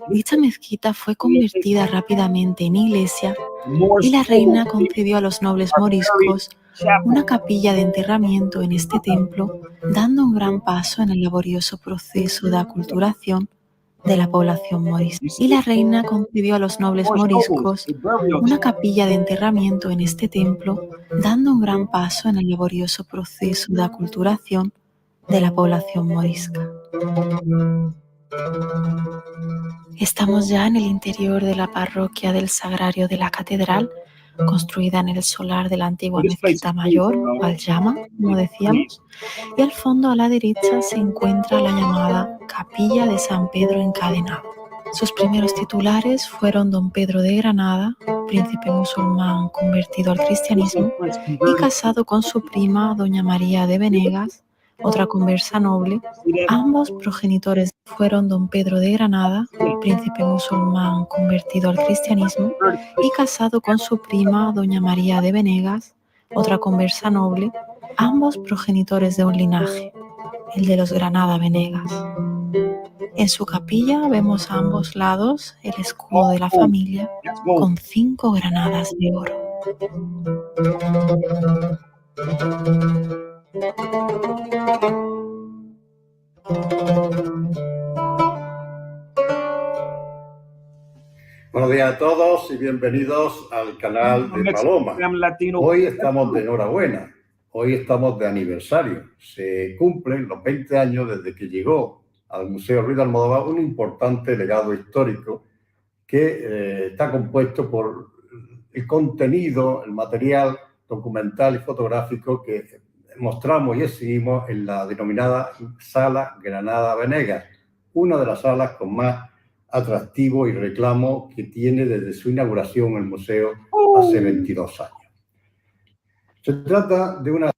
dicha mezquita fue convertida rápidamente en iglesia y la reina concedió a los nobles moriscos una capilla de enterramiento en este templo, dando un gran paso en el laborioso proceso de aculturación de la población morisca. Y la reina concedió a los nobles moriscos una capilla de enterramiento en este templo, dando un gran paso en el laborioso proceso de aculturación de la población morisca. Estamos ya en el interior de la parroquia del Sagrario de la Catedral, construida en el solar de la antigua mezquita mayor, o Al Jama, como decíamos, y al fondo a la derecha se encuentra la llamada Capilla de San Pedro Encadenado. Sus primeros titulares fueron don Pedro de Granada, príncipe musulmán convertido al cristianismo y casado con su prima doña María de Venegas, otra conversa noble. Ambos progenitores fueron don Pedro de Granada, príncipe musulmán convertido al cristianismo y casado con su prima doña María de Venegas, otra conversa noble, ambos progenitores de un linaje, el de los Granada Venegas. En su capilla vemos a ambos lados el escudo de la familia con 5 granadas de oro. Buenos días a todos y bienvenidos al canal de Paloma. Hoy estamos de enhorabuena, hoy estamos de aniversario. Se cumplen los 20 años desde que llegó al Museo Ruiz de Almodóvar un importante legado histórico que está compuesto por el contenido, el material documental y fotográfico que mostramos y exhibimos en la denominada Sala Granada Venegas, una de las salas con más atractivo y reclamo que tiene desde su inauguración el museo hace 22 años. Se trata de una...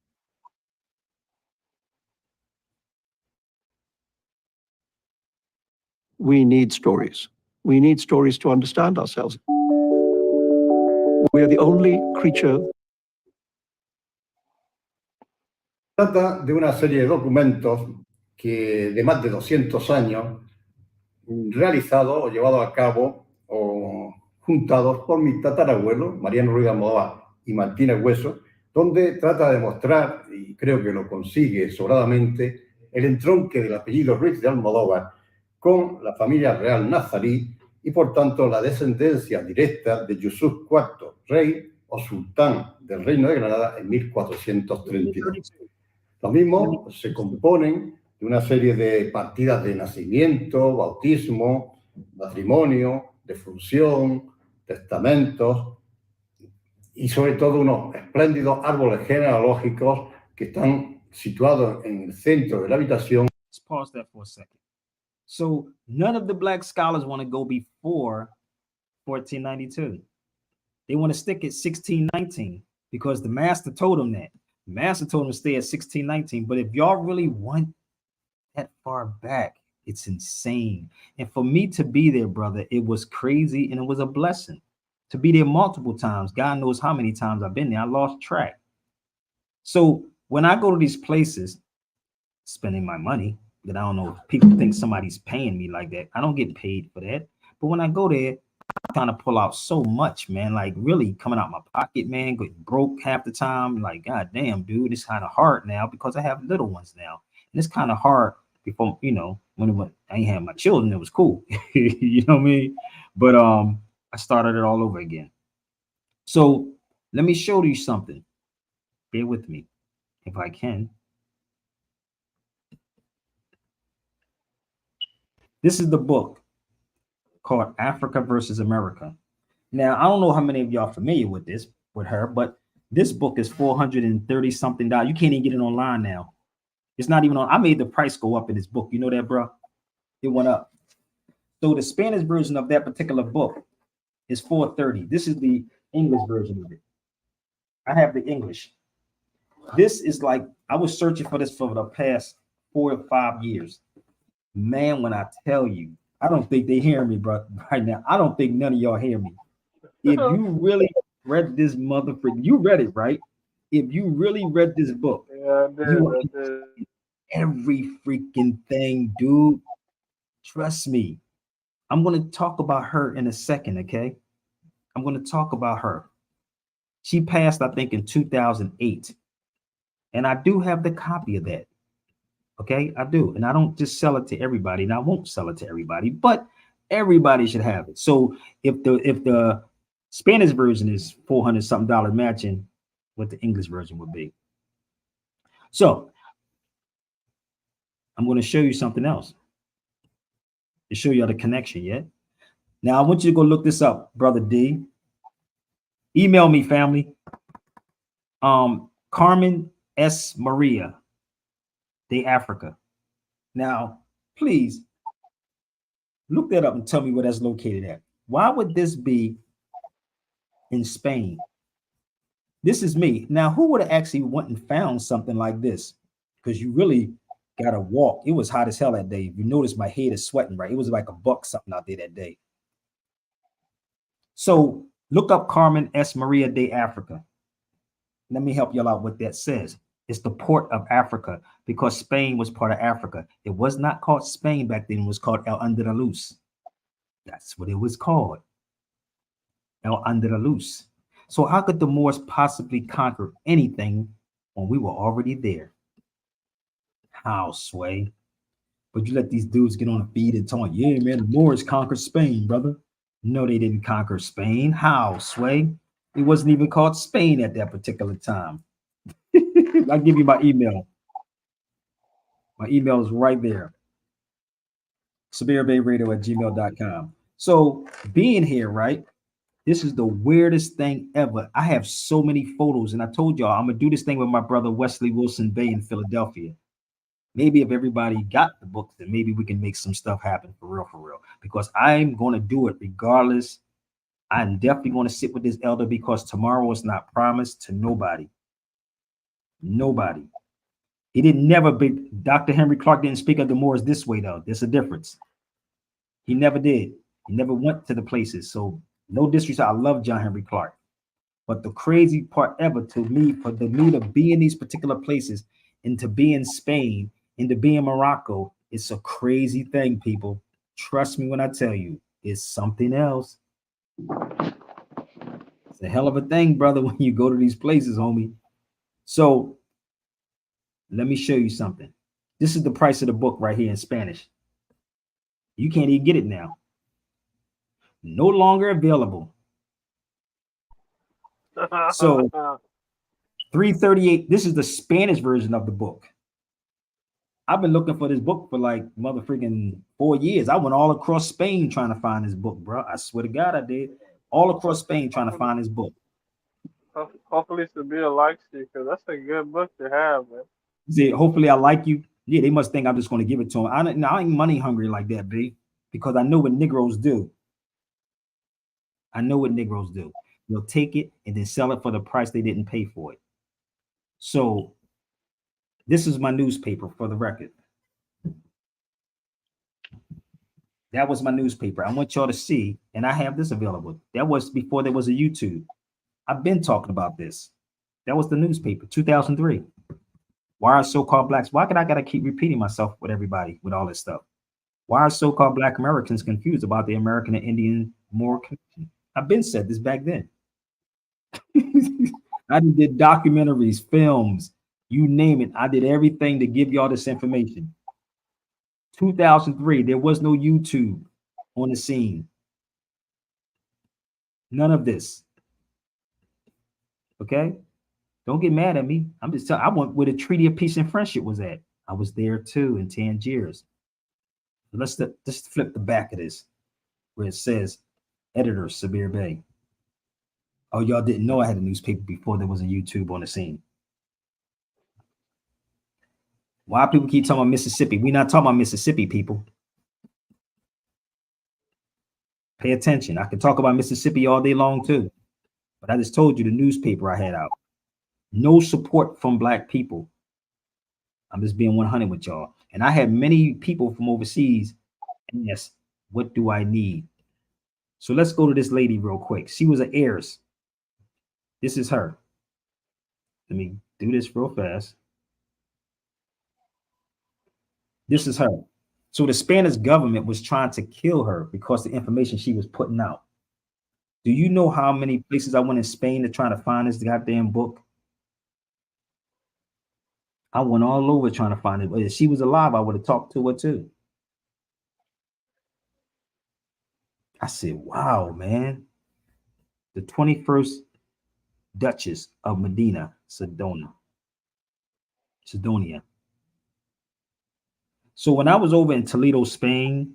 We need stories. We need stories to understand ourselves. We are the only creature. Se trata de una serie de documentos que de más de 200 años realizados o llevados a cabo o juntados por mi tatarabuelo, Mariano Ruiz de Almodóvar y Martínez Hueso, donde trata de mostrar, y creo que lo consigue sobradamente, el entronque del apellido Ruiz de Almodóvar con la familia real nazarí y, por tanto, la descendencia directa de Yusuf IV, rey o sultán del Reino de Granada en 1432. Los mismos se componen de una serie de partidas de nacimiento, bautismo, matrimonio, defunción, testamentos y sobre todo unos espléndidos árboles genealógicos que están situados en el centro de la habitación. Let's pause that for a second. So none of the black scholars want to go before 1492. They want to stick at 1619 because the master told them that. The master told them to stay at 1619. But if y'all really want that far back, it's insane. And for me to be there, brother, it was crazy and it was a blessing. To be there multiple times, God knows how many times I've been there. I lost track. So when I go to these places, spending my money, that I don't know if people think somebody's paying me like that. I don't get paid for that. But when I go there, I'm trying to pull out so much, man, like really coming out my pocket, man, get broke half the time. Like, God damn, dude, it's kind of hard now because I have little ones now. And it's kind of hard before, you know, when I ain't had my children, it was cool. You know what I mean? But I started it all over again. So let me show you something. Bear with me if I can. This is the book called Africa versus America. Now, I don't know how many of y'all are familiar with this, with her, but this book is $430 something. You can't even get it online now. It's not even on. I made the price go up in this book. You know that, bro? It went up. So the Spanish version of that particular book is $430. This is the English version of it. I have the English. This is like, I was searching for this for the past 4 or 5 years. Man, when I tell you, I don't think they hear me, bro, right now. I don't think none of y'all hear me. If you really read this motherfucker, you read it, right? If you really read this book, yeah, I did. Every freaking thing, dude. Trust me. I'm going to talk about her in a second, okay? I'm going to talk about her. She passed, I think, in 2008. And I do have the copy of that. Okay, I do. And I don't just sell it to everybody, and I won't sell it to everybody, but everybody should have it. So if the Spanish version is $400 something, imagine what the English version would be. So I'm going to show you something else to show you the connection. Yeah. Now I want you to go look this up, Brother D. Email me, family. Carmen S. Maria de Africa. Now, please look that up and tell me where that's located at. Why would this be in Spain? This is me. Now, who would have actually went and found something like this? Because you really got to walk. It was hot as hell that day. If you notice, my head is sweating, right? It was like $1 something out there that day. So look up Carmen S. Maria de Africa. Let me help y'all out what that says. It's the port of Africa because Spain was part of Africa. It was not called Spain back then. It was called El Andalus. That's what it was called. El Andalus. So how could the Moors possibly conquer anything when we were already there? How, Sway? But you let these dudes get on the feed and talk, yeah, man, the Moors conquered Spain, brother. No, they didn't conquer Spain. How, Sway? It wasn't even called Spain at that particular time. I'll give you my email. My email is right there. SabirBayRadio@gmail.com. So being here, right? This is the weirdest thing ever. I have so many photos, and I told y'all I'm gonna do this thing with my brother Wesley Wilson Bay in Philadelphia. Maybe if everybody got the book, then maybe we can make some stuff happen for real. Because I'm gonna do it regardless. I'm definitely gonna sit with this elder because tomorrow is not promised to nobody. Nobody. He didn't never be. Dr. Henry Clark didn't speak of the Moors this way, though. There's a difference. He never did. He never went to the places. So no disrespect. I love John Henry Clark. But the crazy part ever to me, for me to be in these particular places and to be in Spain and to be in Morocco, it's a crazy thing, people. Trust me when I tell you, it's something else. It's a hell of a thing, brother, when you go to these places, homie. So let me show you something. This is the price of the book right here in Spanish. You can't even get it now. No longer available. So $338. This is the Spanish version of the book. I've been looking for this book for like mother freaking 4 years. I went all across Spain trying to find this book, bro. I swear to God, I did. All across Spain trying to find this book. Hopefully Sabir likes you because that's a good book to have, man. See, hopefully I like you. Yeah, they must think I'm just going to give it to them. I ain't money hungry like that, B, because I know what Negroes do. I know what Negroes do. They'll take it and then sell it for the price they didn't pay for it. So this is my newspaper for the record. That was my newspaper. I want y'all to see, and I have this available. That was before there was a YouTube. I've been talking about this. That was the newspaper, 2003. Why are so-called blacks? Why could I gotta keep repeating myself with everybody with all this stuff? Why are so-called black Americans confused about the American and Indian Moor connection? I've been said this back then. I did documentaries, films, you name it. I did everything to give y'all this information. 2003, there was no YouTube on the scene. None of this. Okay? Don't get mad at me. I'm just telling. I went where the Treaty of Peace and Friendship was at. I was there too in Tangiers. Let's just flip the back of this where it says editor Sabir Bey. Oh, y'all didn't know I had a newspaper before there was a YouTube on the scene. Why people keep talking about Mississippi? We're not talking about Mississippi, people. Pay attention. I can talk about Mississippi all day long too. But I just told you the newspaper I had out. No support from black people. I'm just being 100 with y'all. And I had many people from overseas ask, what do I need? So let's go to this lady real quick. She was an heiress. This is her. Let me do this real fast. This is her. So the Spanish government was trying to kill her because the information she was putting out. Do you know how many places I went in Spain to try to find this goddamn book? I went all over trying to find it. But if she was alive, I would have talked to her too. I said, wow, man. The 21st Duchess of Medina, Sidonia. So when I was over in Toledo, Spain,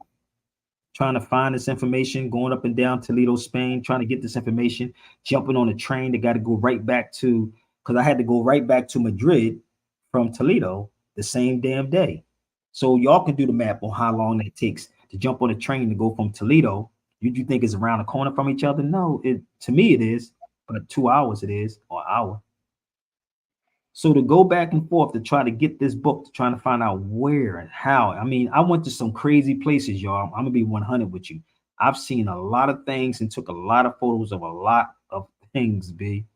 trying to find this information, going up and down Toledo, Spain, trying to get this information, jumping on a train that got to go right back to, because I had to go right back to Madrid from Toledo the same damn day. So y'all can do the math on how long it takes to jump on a train to go from Toledo. You think it's around the corner from each other? No, to me it is, but 2 hours it is, or an hour. So to go back and forth to try to get this book, to trying to find out where and how. I mean, I went to some crazy places, y'all. I'm gonna be 100 with you. I've seen a lot of things and took a lot of photos of a lot of things, B.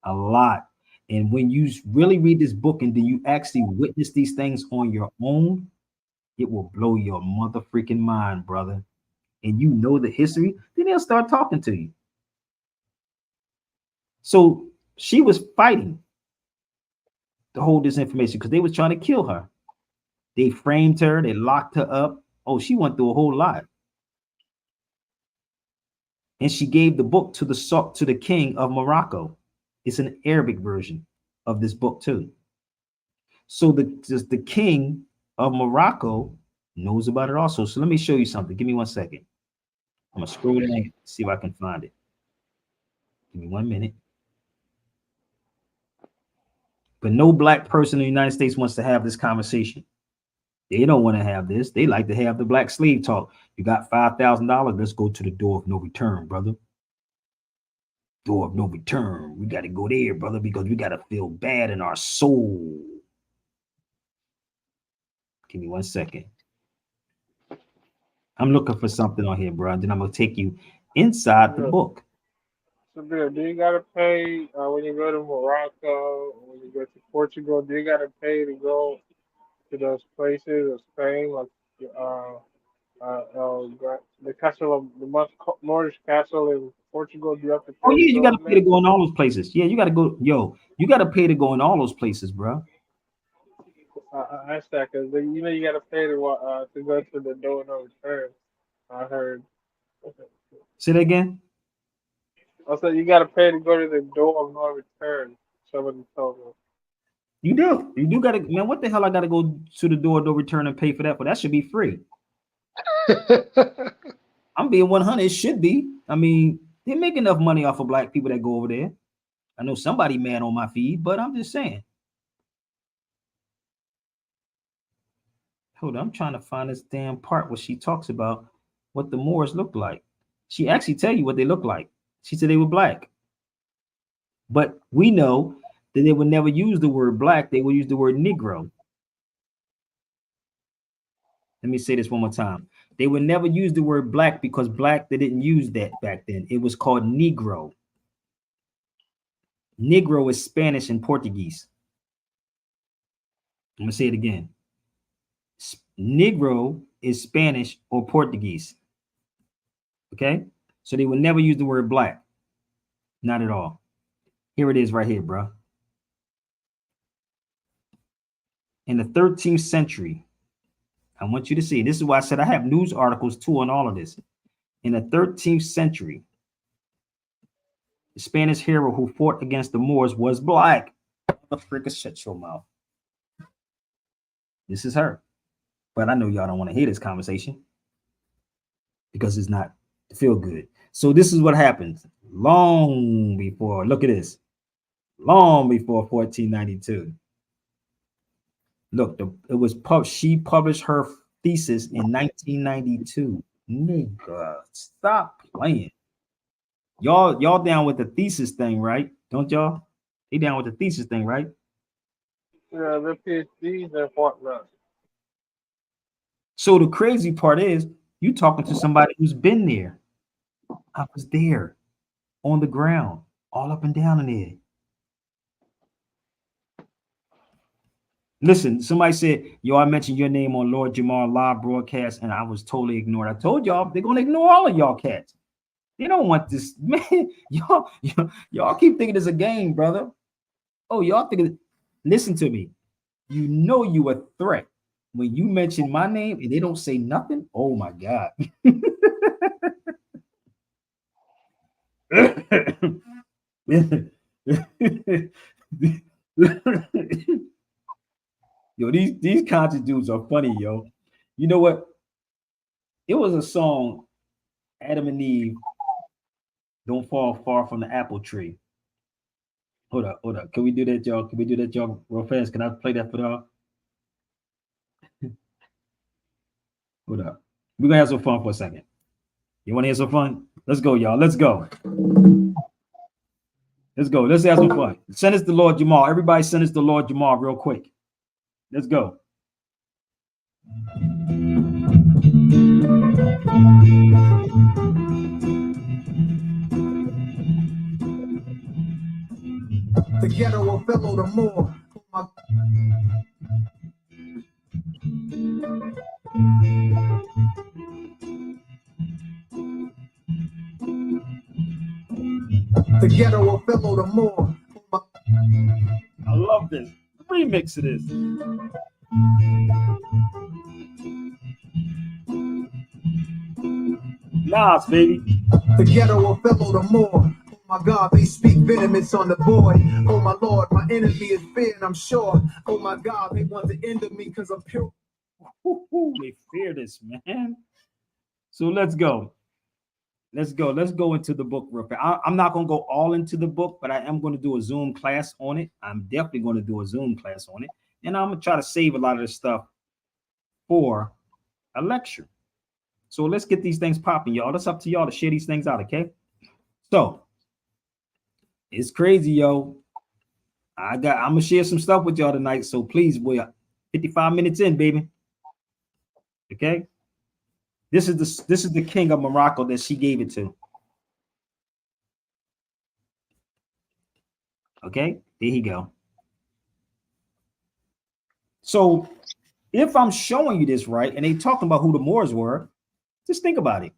A lot. And when you really read this book and then you actually witness these things on your own, it will blow your mother freaking mind, brother. And you know the history, then they'll start talking to you. So she was fighting to hold this information because they was trying to kill her. They framed her, they locked her up. Oh, she went through a whole lot. And she gave the book to the king of Morocco. It's an Arabic version of this book too. So the king of Morocco knows about it also. So let me show you something. Give me 1 second. I'm gonna scroll down, see if I can find it. Give me 1 minute. But no black person in the United States wants to have this conversation. They don't want to have this. They like to have the black slave talk. You got $5,000. Let's go to the door of no return, brother. Door of no return. We got to go there, brother, because we got to feel bad in our soul. Give me 1 second. I'm looking for something on here, bro. Then I'm going to take you inside the book. So, Bill, do you got to pay when you go to Morocco, when you go to Portugal, do you got to pay to go to those places of Spain, like the castle of the Moorish castle in Portugal? Do you have to pay? Oh, yeah, you got to pay to go in all those places. Yeah, you got to go. Yo, you got to pay to go in all those places, bro. I asked that because you know you got to pay to go to the door of no return. I heard. Say that again. I said you got to pay to go to the door of no return. Somebody told me. You do got to, man. What the hell? I got to go to the door of no return and pay for that? But that should be free. I'm being 100. It should be. I mean, they make enough money off of black people that go over there. I know somebody mad on my feed, but I'm just saying. Hold on, I'm trying to find this damn part where she talks about what the Moors look like. She actually tell you what they look like. She said they were black. But we know that they would never use the word black. They would use the word Negro. Let me say this one more time. They would never use the word black because black, they didn't use that back then. It was called Negro. Negro is Spanish and Portuguese. I'm going to say it again. Negro is Spanish or Portuguese. Okay? So they would never use the word black. Not at all. Here it is right here, bro. In the 13th century, I want you to see. This is why I said I have news articles too on all of this. In the 13th century, the Spanish hero who fought against the Moors was black. The frick, shut your mouth. This is her. But I know y'all don't want to hear this conversation because it's not feel good. So this is what happened long before. Look at this. Long before 1492. Look, she published her thesis in 1992. Nigga, stop playing. Y'all down with the thesis thing, right? Don't y'all? They down with the thesis thing, right? Yeah, the PhDs and whatnot. So the crazy part is you talking to somebody who's been there. I was there on the ground, all up and down in there. Listen, somebody said, yo, I mentioned your name on Lord Jamar live broadcast, and I was totally ignored. I told y'all they're gonna ignore all of y'all cats. They don't want this, man. Y'all keep thinking it's a game, brother. Oh, y'all think listen to me. You know you a threat. When you mention my name and they don't say nothing, oh my God. Yo, these conscious dudes are funny, yo. You know what? It was a song, Adam and Eve, don't fall far from the apple tree. Hold up. Can we do that, y'all? Can we do that, y'all, real fast? Can I play that for y'all? Hold up. We're gonna have some fun for a second. You want to hear some fun? Let's go, y'all. Let's go. Let's go. Let's have some fun. Send us the Lord Jamal. Everybody send us the Lord Jamal real quick. Let's go. The ghetto will fellow the more. The ghetto will fellow the more. I love this. Remix of this. Nas, baby. The ghetto will fellow the more. Oh my God, they speak venomous on the boy. Oh my Lord, my enemy is fear, and I'm sure. Oh my God, they want the end of me because I'm pure. They fear this, man. So let's go. Let's go into the book real quick. I'm not going to go all into the book, but I am going to do a Zoom class on it. I'm definitely going to do a Zoom class on it. And I'm going to try to save a lot of this stuff for a lecture. So let's get these things popping, y'all. It's up to y'all to share these things out, okay? So it's crazy, yo. I'm going to share some stuff with y'all tonight. So please, boy, 55 minutes in, baby. Okay? This is the king of Morocco that she gave it to. Okay, there you go. So if I'm showing you this right, and they talking about who the Moors were, just think about it.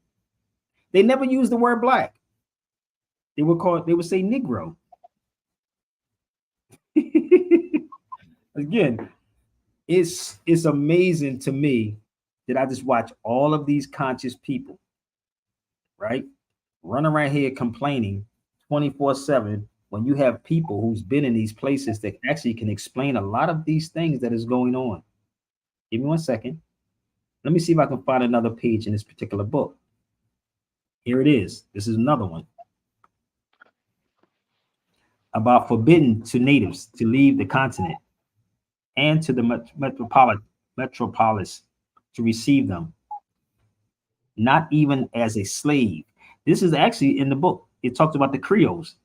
They never used the word black. They would say Negro. Again, it's amazing to me that I just watch all of these conscious people, right, run around here complaining 24/7 when you have people who's been in these places that actually can explain a lot of these things that is going on. Give me 1 second. Let me see if I can find another page in this particular book. Here it is. This is another one about forbidden to natives to leave the continent and to the metropolis to receive them, not even as a slave. This is actually in the book. It talks about the Creoles.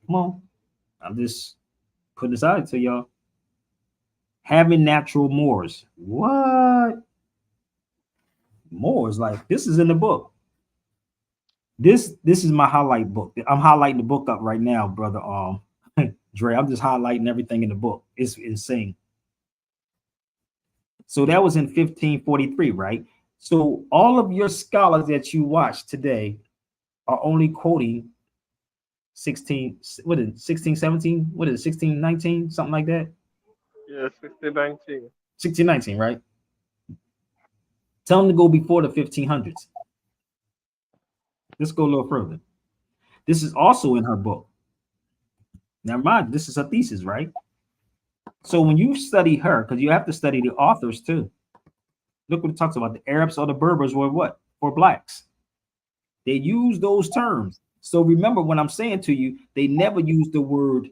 Come on. I'm just putting this out to y'all. Having natural Moors. What? Moors, like this is in the book. This is my highlight book. I'm highlighting the book up right now, brother. Dre, I'm just highlighting everything in the book. It's insane. So that was in 1543, right? So all of your scholars that you watch today are only quoting 1617, what is it, 1619, something like that? Yeah, 1619. 1619, right? Tell them to go before the 1500s. Let's go a little further. This is also in her book. Now, mind, this is her thesis, right? So when you study her, because you have to study the authors too. Look what it talks about. The Arabs or the Berbers were what? For blacks. They use those terms. So remember when I'm saying to you, they never used the word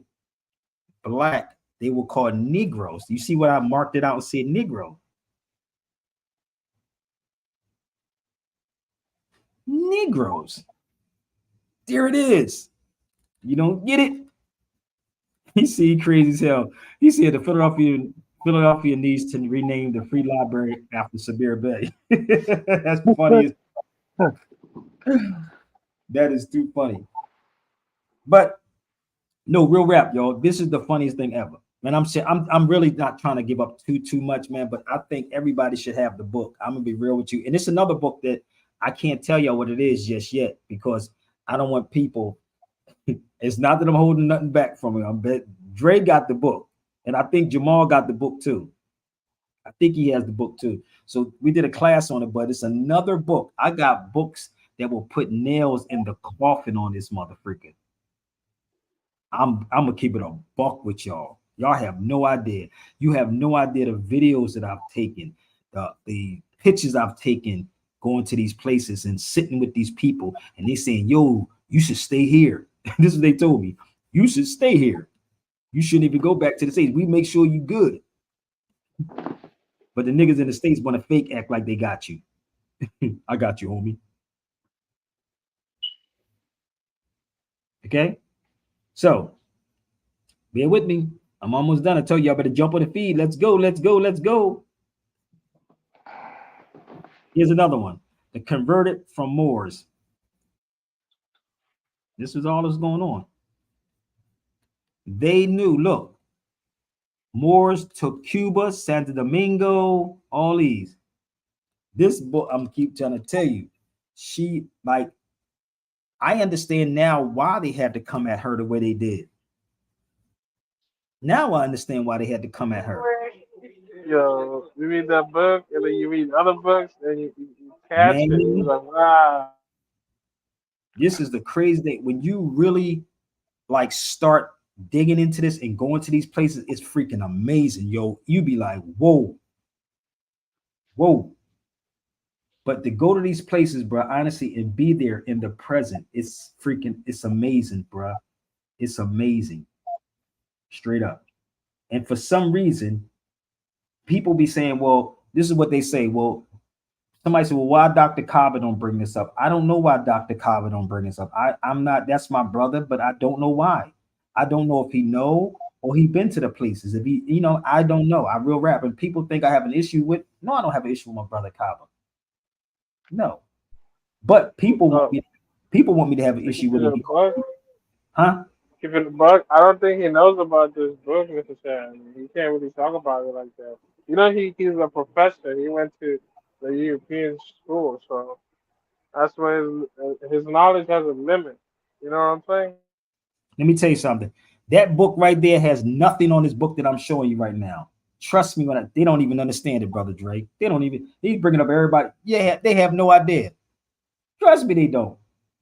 black. They were called Negroes. You see what I marked it out and said Negro. Negroes. There it is. You don't get it? You see, crazy as hell. He said the Philadelphia needs to rename the Free Library after Sabir Bey. That's funny. That is too funny. But no, real rap, y'all. This is the funniest thing ever. And I'm really not trying to give up too much, man. But I think everybody should have the book. I'm gonna be real with you. And it's another book that I can't tell y'all what it is just yet because I don't want people. It's not that I'm holding nothing back from it. I bet Dre got the book, and I think Jamal got the book too. I think he has the book too. So we did a class on it, but it's another book. I got books that will put nails in the coffin on this motherfucker. I'm gonna keep it a buck with y'all. Y'all have no idea. You have no idea the videos that I've taken, the pictures I've taken going to these places and sitting with these people, and they saying, "Yo, you should stay here." This is what they told me. You should stay here. You shouldn't even go back to the States. We make sure you good. But the niggas in the States want to fake act like they got you. I got you, homie. Okay? So, bear with me. I'm almost done. I told you I better jump on the feed. Let's go, let's go, let's go. Here's another one. The Converted from Moors. This was all that's going on. They knew, look, Moors took Cuba, Santo Domingo, all these. This book, I'm keep trying to tell you, I understand now why they had to come at her the way they did. Now I understand why they had to come at her. Yo, you read that book, and then you read other books, and you catch it. You're like, wow. This is the crazy thing. When you really start digging into this and going to these places, it's freaking amazing, yo. You be like, whoa. But to go to these places, bro, honestly, and be there in the present, it's amazing, bro. It's amazing. Straight up. And for some reason, people be saying, well, this is what they say. Well, somebody said, well, why Dr. Kaba don't bring this up? I don't know why Dr. Kaba don't bring this up. I'm not, that's my brother, but I don't know why. I don't know if he know or he been to the places. If he, I don't know. I real rap. And people think I have an issue with, no, I don't have an issue with my brother Kaba. No. But people want me to have an issue with it. Huh? Keep it a buck. I don't think he knows about this book necessarily. He can't really talk about it like that. He's a professor. He went to the European school, so that's why his knowledge has a limit. You know what I'm saying? Let me tell you something. That book right there has nothing on this book that I'm showing you right now. Trust me, they don't even understand it, brother Drake. They don't even. He's bringing up everybody. Yeah, they have no idea. Trust me, they don't.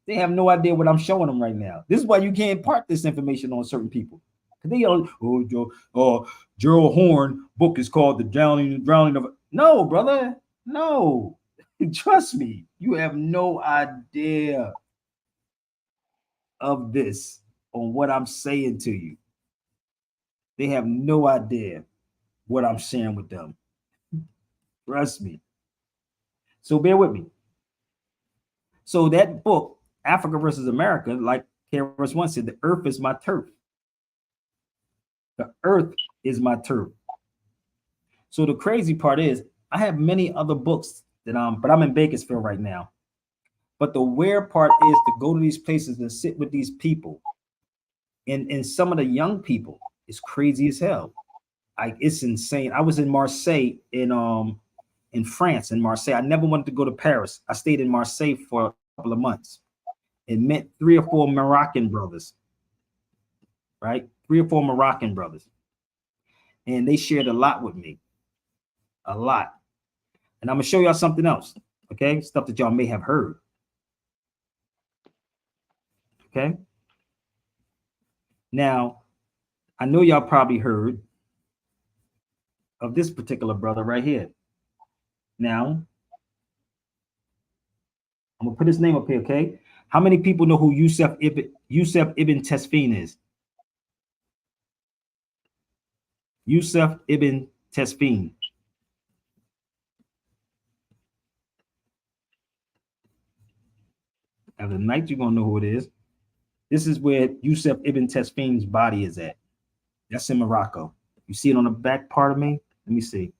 They have no idea what I'm showing them right now. This is why you can't impart this information on certain people. Because they don't. Gerald Horn book is called The Drowning of. No, brother. No. Trust me. You have no idea of this on what I'm saying to you. They have no idea what I'm sharing with them. Trust me. So bear with me. So that book, Africa versus America, like KRS-One said, the earth is my turf. The earth is my turf. So the crazy part is I have many other books that but I'm in Bakersfield right now. But the weird part is to go to these places and sit with these people. And some of the young people is crazy as hell. Like, it's insane. I was in Marseille in France, in Marseille. I never wanted to go to Paris. I stayed in Marseille for a couple of months and met 3 or 4 Moroccan brothers, right? 3 or 4 Moroccan brothers. And they shared a lot with me, a lot. And I'm gonna show y'all something else, okay? Stuff that y'all may have heard, okay? Now, I know y'all probably heard of this particular brother right here. Now, I'm gonna put his name up here, okay? How many people know who Yusuf Ibn Tesfin is? Yusuf Ibn Tesfin. After the night, you're gonna know who it is. This is where Yusuf Ibn Tesfin's body is at. That's in Morocco. You see it on the back part of me? Let me see.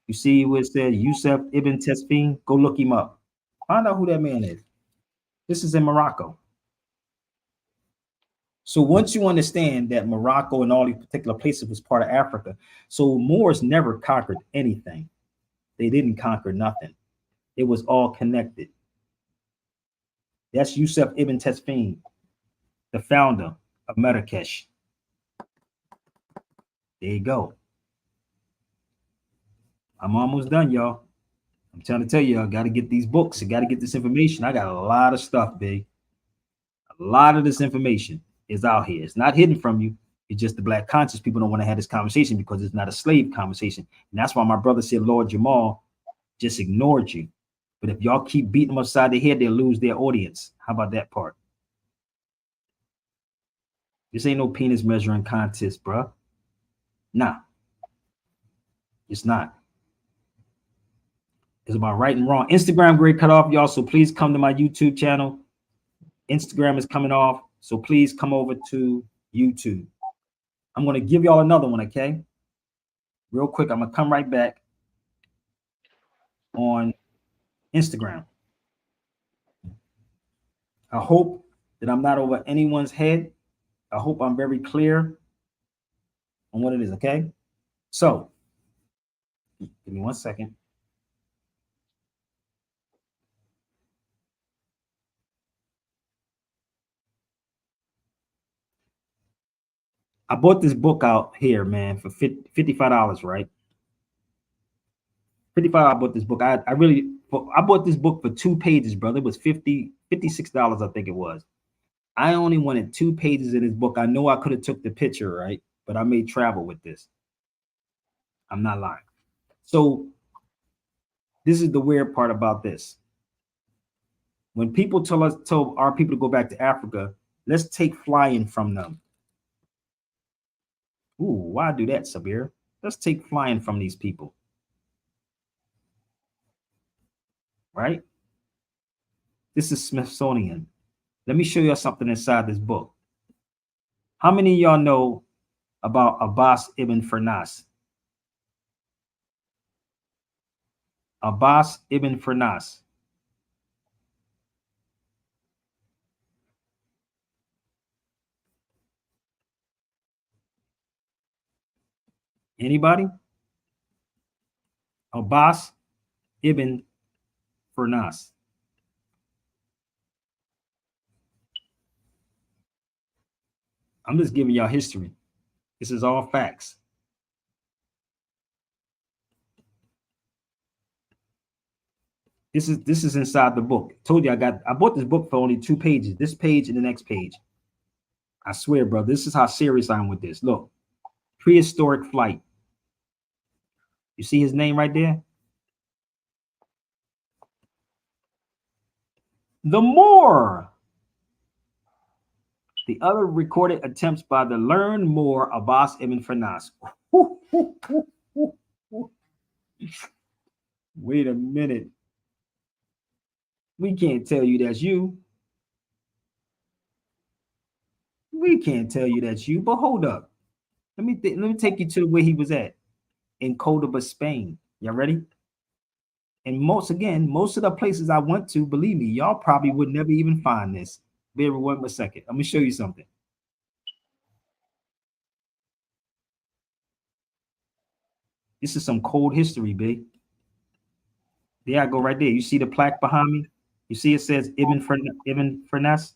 You see where it says Yusuf Ibn Tesfin? Go look him up. Find out who that man is. This is in Morocco. So once you understand that Morocco and all these particular places was part of Africa, so Moors never conquered anything. They didn't conquer nothing. It was all connected. That's Yusuf Ibn Tesfin, the founder of Marrakesh. There you go. I'm almost done, y'all. I'm trying to tell you, I got to get these books. I got to get this information. I got a lot of stuff, big. A lot of this information is out here. It's not hidden from you. It's just the black conscious people don't want to have this conversation because it's not a slave conversation. And that's why my brother said Lord Jamal just ignored you. But if y'all keep beating them upside the head, they'll lose their audience. How about that part? This ain't no penis measuring contest, bro. Nah. It's not. It's about right and wrong. Instagram grade cut off, y'all. So please come to my YouTube channel. Instagram is coming off. So please come over to YouTube. I'm going to give y'all another one, okay? Real quick, I'm going to come right back on Instagram. I hope that I'm not over anyone's head. I hope I'm very clear on what it is, okay? So, give me 1 second. I bought this book out here, man, for $55, right? $55. I bought this book. I bought this book for 2 pages, brother. It was $56, I think it was. I only wanted 2 pages in this book. I know I could have took the picture, right? But I made travel with this. I'm not lying. So this is the weird part about this. When people tell our people to go back to Africa, let's take flying from them. Ooh, why do that, Sabir? Let's take flying from these people. Right? This is Smithsonian. Let me show you something inside this book. How many of y'all know about Abbas ibn Firnas? Abbas ibn Firnas. Anybody? Abbas ibn Firnas. I'm just giving y'all history. This is all facts. This is inside the book. Told you I bought this book for only 2 pages. This page and the next page. I swear, bro, this is how serious I am with this. Look, prehistoric flight. You see his name right there? The Moor. The other recorded attempts by the learn more Abbas ibn Firnas. Wait a minute. We can't tell you that's you. We can't tell you that's you, but hold up. Let me take you to where he was at in Cordoba, Spain. Y'all ready? And most of the places I went to, believe me, y'all probably would never even find this. Bear with 1 second. I'm gonna show you something. This is some cold history, B. There I go right there. You see the plaque behind me? You see it says Ibn Firnas?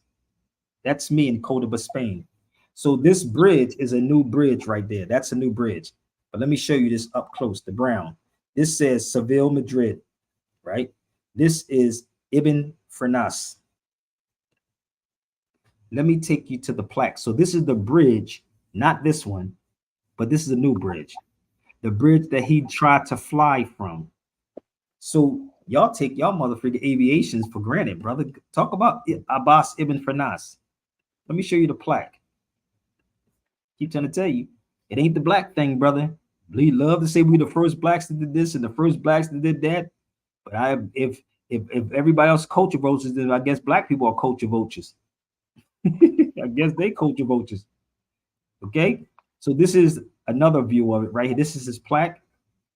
That's me in Cordoba, Spain. So this bridge is a new bridge right there. That's a new bridge. But let me show you this up close, the brown. This says Seville, Madrid, right? This is Ibn Firnas. Let me take you to the plaque. So this is the bridge, not this one, but this is a new bridge. The bridge that he tried to fly from. So y'all take y'all motherfucking aviations for granted, brother. Talk about Abbas ibn Firnas. Let me show you the plaque. Keep trying to tell you, it ain't the black thing, brother. We love to say we the first blacks that did this and the first blacks that did that. But if everybody else culture vultures, then I guess black people are culture vultures. I guess they culture vultures. Okay, so this is another view of it right here. This is his plaque.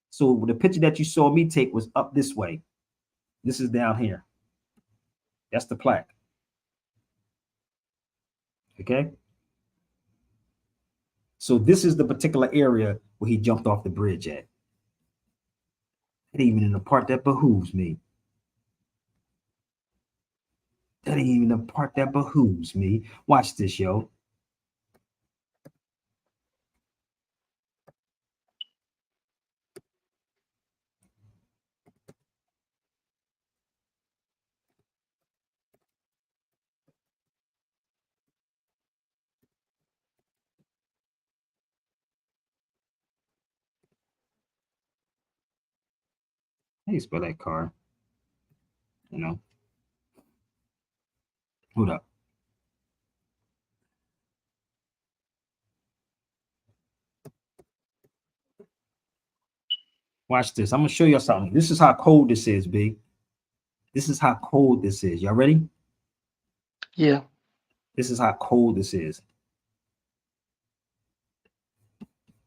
So the picture that you saw me take was up this way. This is down here. That's the plaque. Okay. So this is the particular area where he jumped off the bridge at. That ain't even in the part that behooves me. That ain't even the part that behooves me. Watch this, yo. How you spell that car? You know. Hold up. Watch this. I'm gonna show you something. This is how cold this is, B. This is how cold this is. Y'all ready? Yeah. This is how cold this is.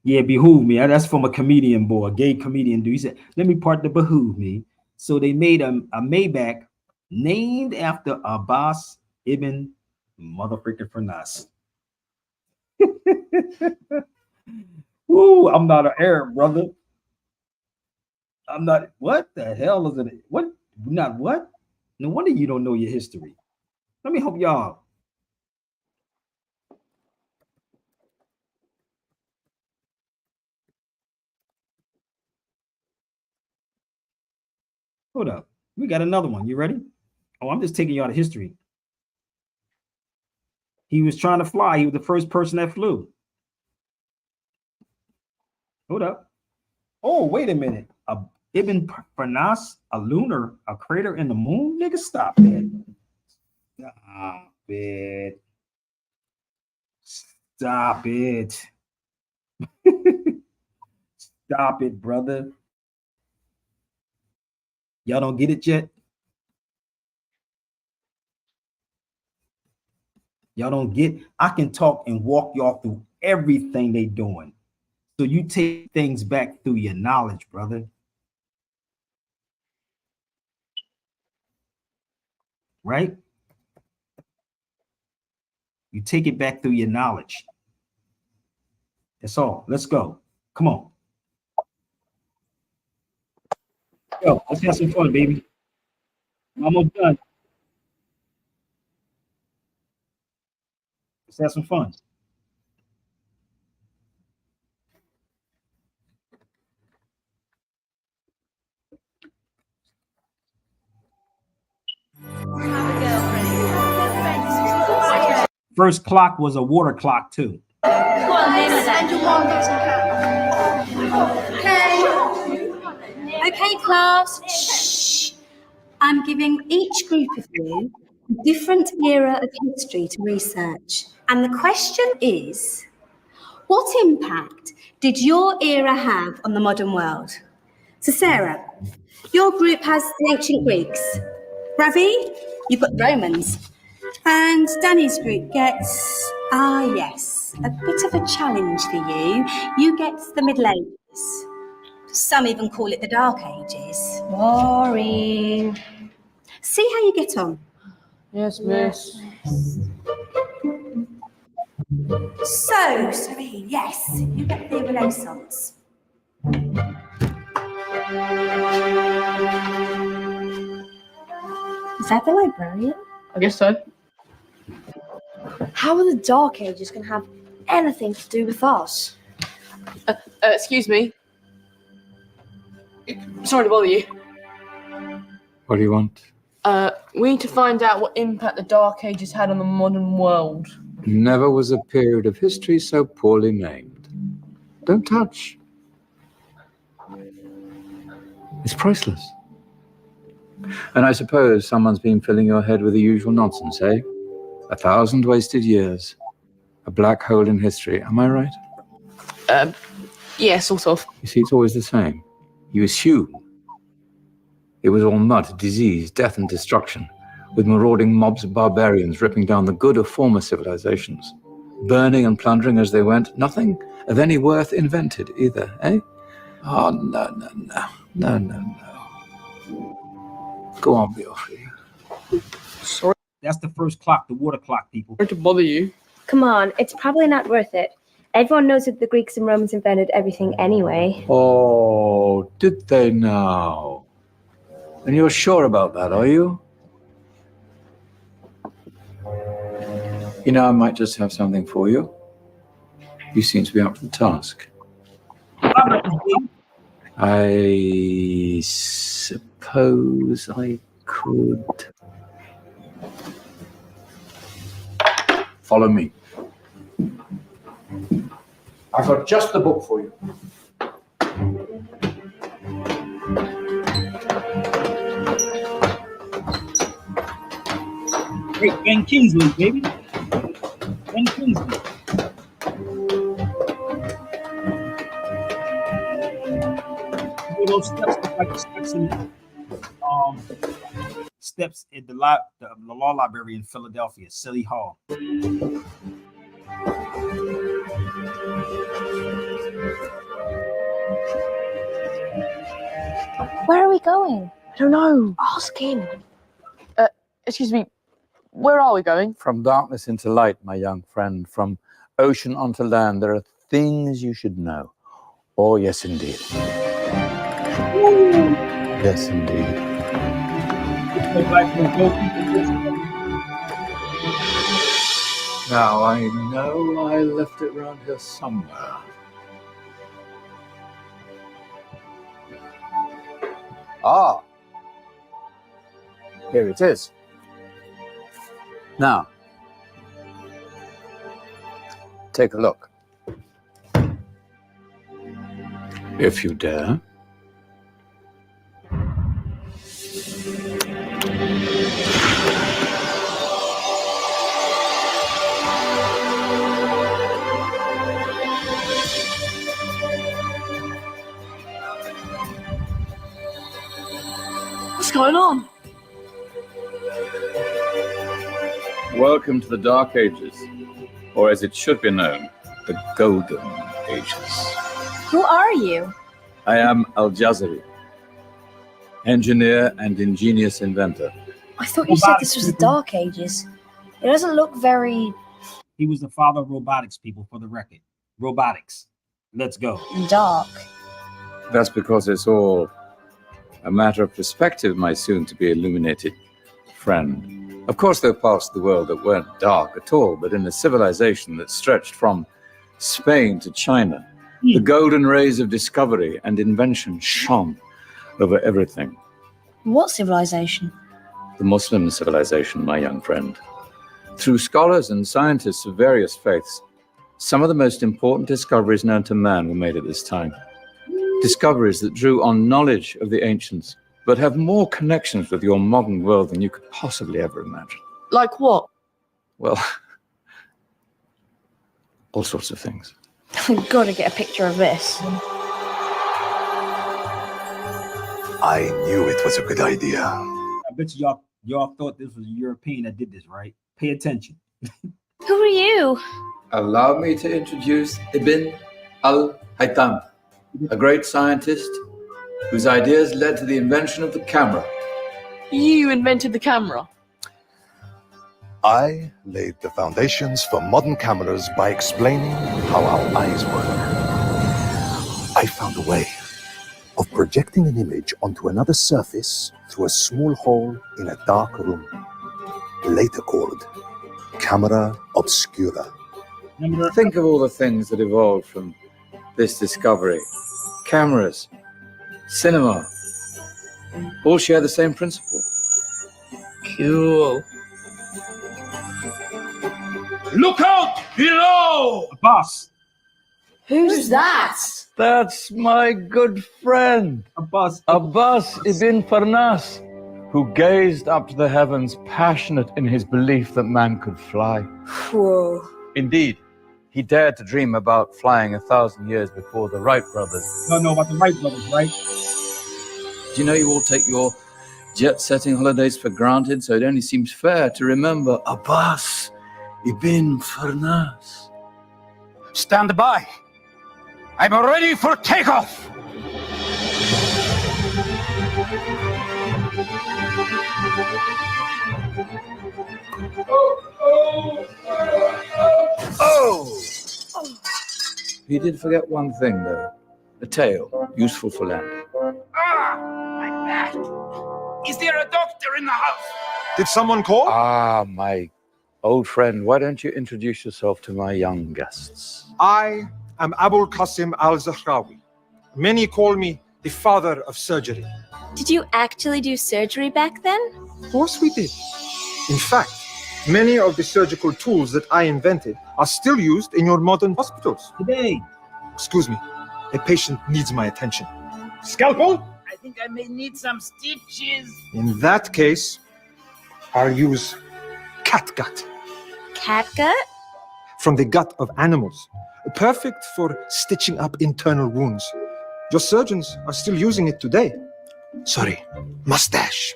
Yeah, behoove me. That's from a comedian boy, a gay comedian dude. He said, let me part the behoove me. So they made a Maybach named after Abbas ibn motherfucking Firnas. Ooh, I'm not an Arab, brother. I'm not. What the hell is it? What? Not what? No wonder you don't know your history. Let me help y'all. Hold up. We got another one. You ready? Oh, I'm just taking you out of history. He was trying to fly. He was the first person that flew. Hold up. Oh, wait a minute. Ibn Firnas, a crater in the moon? Nigga, stop it. Stop it. Stop it. Stop it, brother. Y'all don't get it yet? Y'all don't get, I can talk and walk y'all through everything they doing. So you take things back through your knowledge, brother. Right? You take it back through your knowledge. That's all. Let's go. Come on. Yo, let's have some fun, baby. I'm almost done. Let's have some fun. First clock was a water clock too. Okay, class. Shh. I'm giving each group of you a different era of history to research. And the question is, what impact did your era have on the modern world? So Sarah, your group has the ancient Greeks. Ravi, you've got the Romans. And Danny's group gets, yes, a bit of a challenge for you. You get the Middle Ages. Some even call it the Dark Ages. Boring. See how you get on. Yes, miss. So, Serene, yes, you get the Renaissance. Is that the librarian? I guess so. How are the Dark Ages going to have anything to do with us? Excuse me. Sorry to bother you. What do you want? We need to find out what impact the Dark Ages had on the modern world. Never was a period of history so poorly named. Don't touch. It's priceless. And I suppose someone's been filling your head with the usual nonsense, eh? 1,000 wasted years. A black hole in history. Am I right? Yeah, sort of. You see, it's always the same. You assume it was all mud, disease, death, and destruction, with marauding mobs of barbarians ripping down the good of former civilizations, burning and plundering as they went. Nothing of any worth invented either, eh? Oh, no. Go on, Beofrey. Sorry. That's the first clock, the water clock, people. Sorry to bother you. Come on, it's probably not worth it. Everyone knows that the Greeks and Romans invented everything anyway. Oh, did they now? And you're sure about that, are you? You know, I might just have something for you. You seem to be up to the task. I suppose I could. Follow me. I've got just the book for you. Great, Ben Kingsley, baby. Ben Kingsley. Those steps look like the steps in the law library in Philadelphia, City Hall. Where are we going? I don't know. Ask him. Excuse me. Where are we going? From darkness into light, my young friend. From ocean onto land. There are things you should know. Oh, yes, indeed. Yes, indeed. Now, I know I left it around here somewhere. Ah, here it is. Now, take a look. If you dare. What's going on? Welcome to the Dark Ages, or as it should be known, the Golden Ages. Who are you? I am Al-Jazari, engineer and ingenious inventor. I thought you said this was the Dark Ages. It doesn't look very... He was the father of robotics, people, for the record. Robotics. Let's go. dark. That's because it's all a matter of perspective, my soon-to-be illuminated friend. Of course, there are parts of the world that weren't dark at all, but in a civilization that stretched from Spain to China, the golden rays of discovery and invention shone over everything. What civilization? The Muslim civilization, my young friend. Through scholars and scientists of various faiths, some of the most important discoveries known to man were made at this time. Discoveries that drew on knowledge of the ancients, but have more connections with your modern world than you could possibly ever imagine. Like what? Well, all sorts of things. I've got to get a picture of this. I knew it was a good idea. I bet y'all thought this was a European that did this, right? Pay attention. Who are you? Allow me to introduce Ibn al-Haytham, a great scientist whose ideas led to the invention of the camera. You invented the camera. I laid the foundations for modern cameras by explaining how our eyes work. I found a way of projecting an image onto another surface through a small hole in a dark room, later called camera obscura. Think of all the things that evolved from this discovery. Cameras, cinema, all share the same principle. Cool. Look out below! Boss. Who's that? That's my good friend, Abbas ibn Farnas, who gazed up to the heavens, passionate in his belief that man could fly. Whoa. Indeed, he dared to dream about flying 1,000 years before the Wright brothers. Don't know about the Wright brothers, right? Do you know you all take your jet-setting holidays for granted, so it only seems fair to remember Abbas ibn Farnas. Stand by. I'm ready for takeoff. Oh! He did forget one thing, though. A tail, useful for landing. My back. Is there a doctor in the house? Did someone call? Ah, my old friend, why don't you introduce yourself to my young guests? I am Abul Qasim al-Zahrawi. Many call me the father of surgery. Did you actually do surgery back then? Of course we did. In fact, many of the surgical tools that I invented are still used in your modern hospitals. Today. Excuse me, a patient needs my attention. Scalpel? I think I may need some stitches. In that case, I'll use catgut Catgut? from the gut of animals. Perfect for stitching up internal wounds. Your surgeons are still using it today. Sorry, mustache.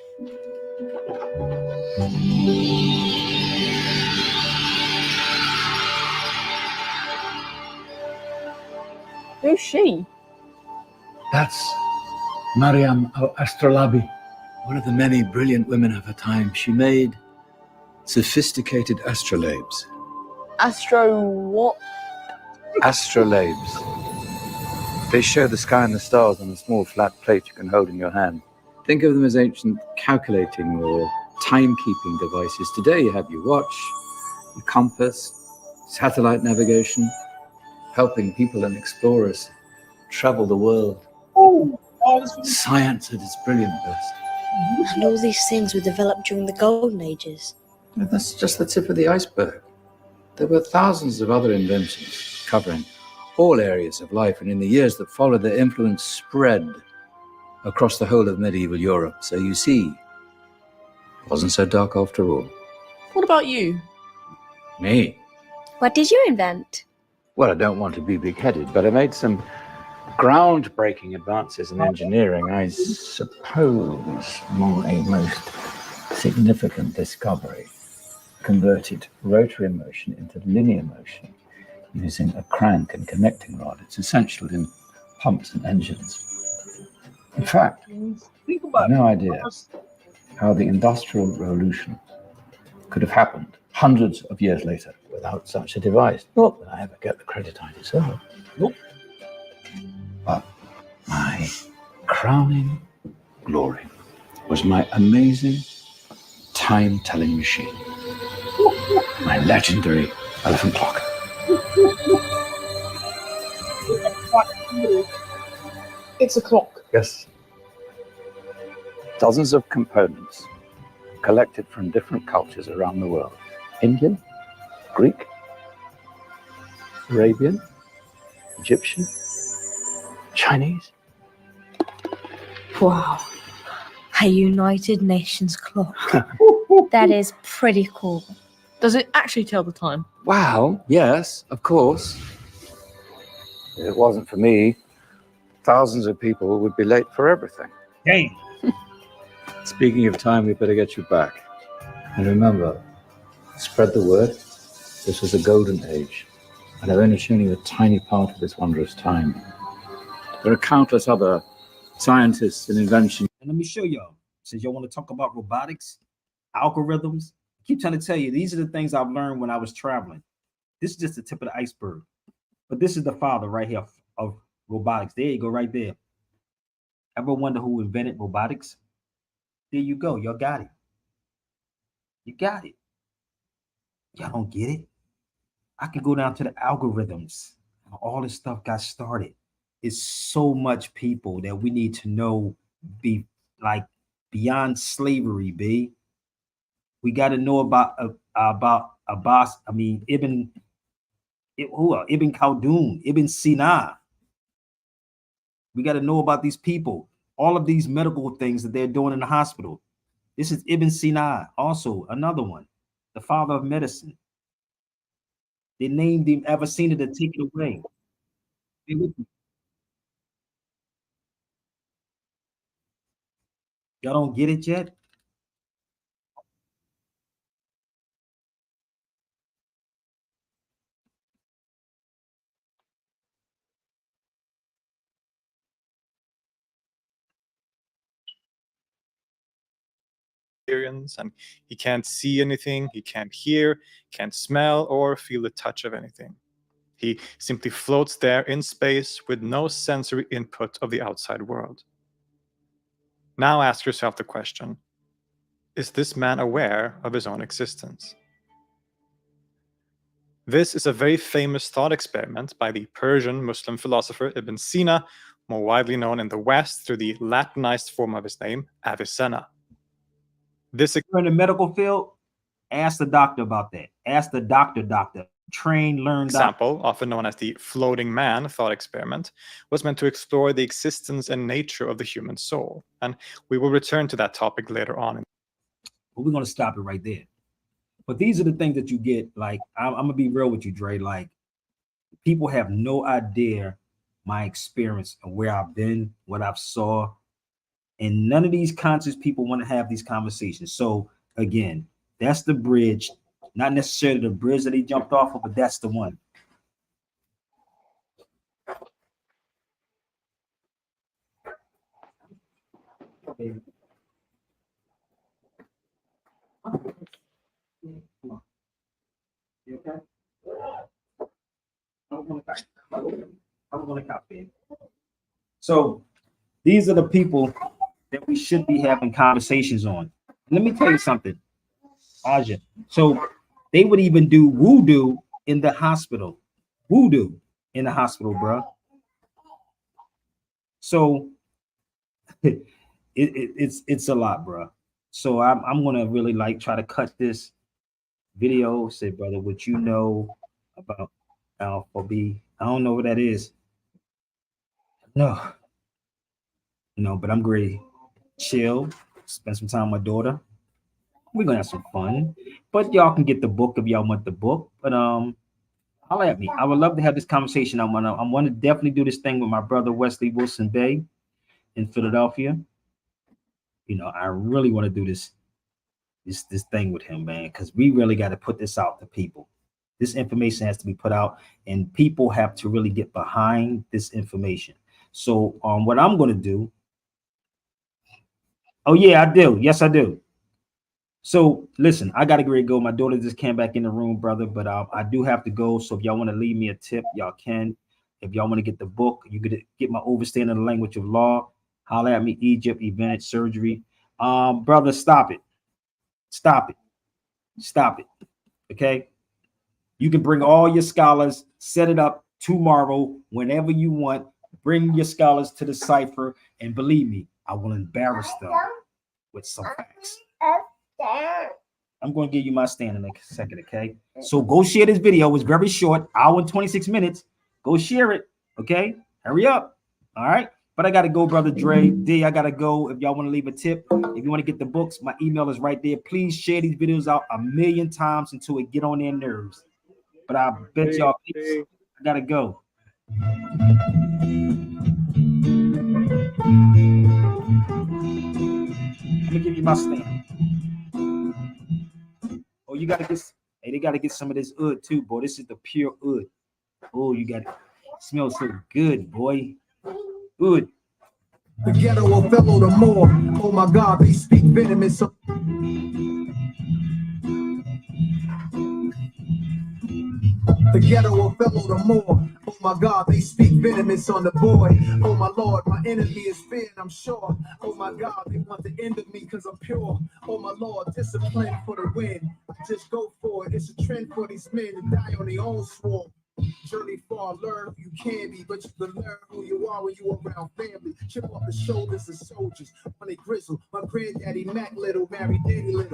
Who's she? That's Maryam al-Astrolabi, one of the many brilliant women of her time. She made sophisticated astrolabes. Astro what? Astrolabes. They show the sky and the stars on a small flat plate you can hold in your hand. Think of them as ancient calculating or timekeeping devices. Today you have your watch, your compass, satellite navigation, helping people and explorers travel the world. Science at its brilliant best. And all these things were developed during the Golden Ages. And that's just the tip of the iceberg. There were thousands of other inventions covering all areas of life, and in the years that followed, their influence spread across the whole of medieval Europe. So you see, it wasn't so dark after all. What about you? Me? What did you invent? Well, I don't want to be big-headed, but I made some groundbreaking advances in engineering. I suppose my most significant discovery converted rotary motion into linear motion using a crank and connecting rod. It's essential in pumps and engines. In fact, I have no idea how the Industrial Revolution could have happened hundreds of years later without such a device. Not that I ever get the credit I deserve. Nope. But my crowning glory was my amazing time-telling machine. My legendary elephant clock. It's a clock. Yes. Dozens of components collected from different cultures around the world. Indian, Greek, Arabian, Egyptian, Chinese. Wow. A United Nations clock. That is pretty cool. Does it actually tell the time? Wow, yes, of course. If it wasn't for me, thousands of people would be late for everything. Dang. Speaking of time, we better get you back. And remember, spread the word. This was a golden age, and I've only shown you a tiny part of this wondrous time. There are countless other scientists and inventions. And let me show y'all, since y'all want to talk about robotics, algorithms, I keep trying to tell you, these are the things I've learned when I was traveling. This is just the tip of the iceberg. But this is the father right here of robotics. There you go, right there. Ever wonder who invented robotics? There you go. Y'all got it. You got it. Y'all don't get it. I can go down to the algorithms. All this stuff got started. It's so much, people, that we need to know, be like beyond slavery, B. We got to know about Abbas. I mean, Ibn Khaldun, Ibn Sina. We got to know about these people, all of these medical things that they're doing in the hospital. This is Ibn Sina, also another one, the father of medicine. They named him Avicenna to take it away. Y'all don't get it yet? And he can't see anything, he can't hear, can't smell or feel the touch of anything. He simply floats there in space with no sensory input of the outside world. Now ask yourself the question, is this man aware of his own existence? This is a very famous thought experiment by the Persian Muslim philosopher Ibn Sina, more widely known in the West through the Latinized form of his name, Avicenna. This If you're in the medical field, ask the doctor about that. Ask the doctor. Train, learn. Example, often known as the floating man thought experiment, was meant to explore the existence and nature of the human soul. And we will return to that topic later on. But we're going to stop it right there. But these are the things that you get. Like, I'm going to be real with you, Dre. Like, people have no idea my experience and where I've been, what I've saw. And none of these conscious people want to have these conversations. So again, that's the bridge, not necessarily the bridge that he jumped off of, but that's the one. Okay. You okay? I don't want to copy. So these are the people that we should be having conversations on. Let me tell you something, Aja. So they would even do voodoo in the hospital. Voodoo in the hospital, bro. So it's a lot, bro. So I'm gonna really like try to cut this video. Say, brother, what you know about Alpha B? I don't know what that is. No, but I'm great. Chill, spend some time with my daughter. We're gonna have some fun, but y'all can get the book if y'all want the book. But holler at me. I would love to have this conversation. I want to definitely do this thing with my brother Wesley Wilson Bay in Philadelphia. You know, I really want to do this thing with him, man, because we really got to put this out to people. This information has to be put out, and people have to really get behind this information. So what I'm going to do. Oh, yeah, I do. Yes, I do. So listen, I got to get ready to go. My daughter just came back in the room, brother, but I do have to go. So if y'all want to leave me a tip, y'all can. If y'all want to get the book, you could get my Overstanding of the Language of Law. Holler at me, Egypt, Event, Surgery. Brother, stop it. Stop it. Stop it. Okay? You can bring all your scholars, set it up tomorrow, whenever you want. Bring your scholars to the cipher, and believe me, I will embarrass them with some facts. I'm going to give you my stand in a second, okay? So go share this video. It's very short, hour and 26 minutes. Go share it, okay? Hurry up, all right? But But I gotta go, brother Dre. D, I gotta go. If y'all want to leave a tip, if you want to get the books, my email is right there. Please share these videos out 1,000,000 times until it get on their nerves. But I bet y'all, I gotta go. Let me give you my stamp. Oh, you gotta get. Hey, they gotta get some of this oud too, boy. This is the pure oud. Oh, you got it. Smells so good, boy. Good. The ghetto will fellow the more. Oh my God, they speak venomous. The ghetto will fellow the more. Oh my God, they speak venomous on the boy. Oh my Lord, my enemy is fear, and I'm sure. Oh my God, they want the end of me because I'm pure. Oh my Lord, discipline for the win. Just go for it. It's a trend for these men to die on their own sword. Journey far, learn who you can be, but you can learn who you are when you around family. Chip off the shoulders of soldiers. When they grizzle, my granddaddy Mac Little married Daddy Little.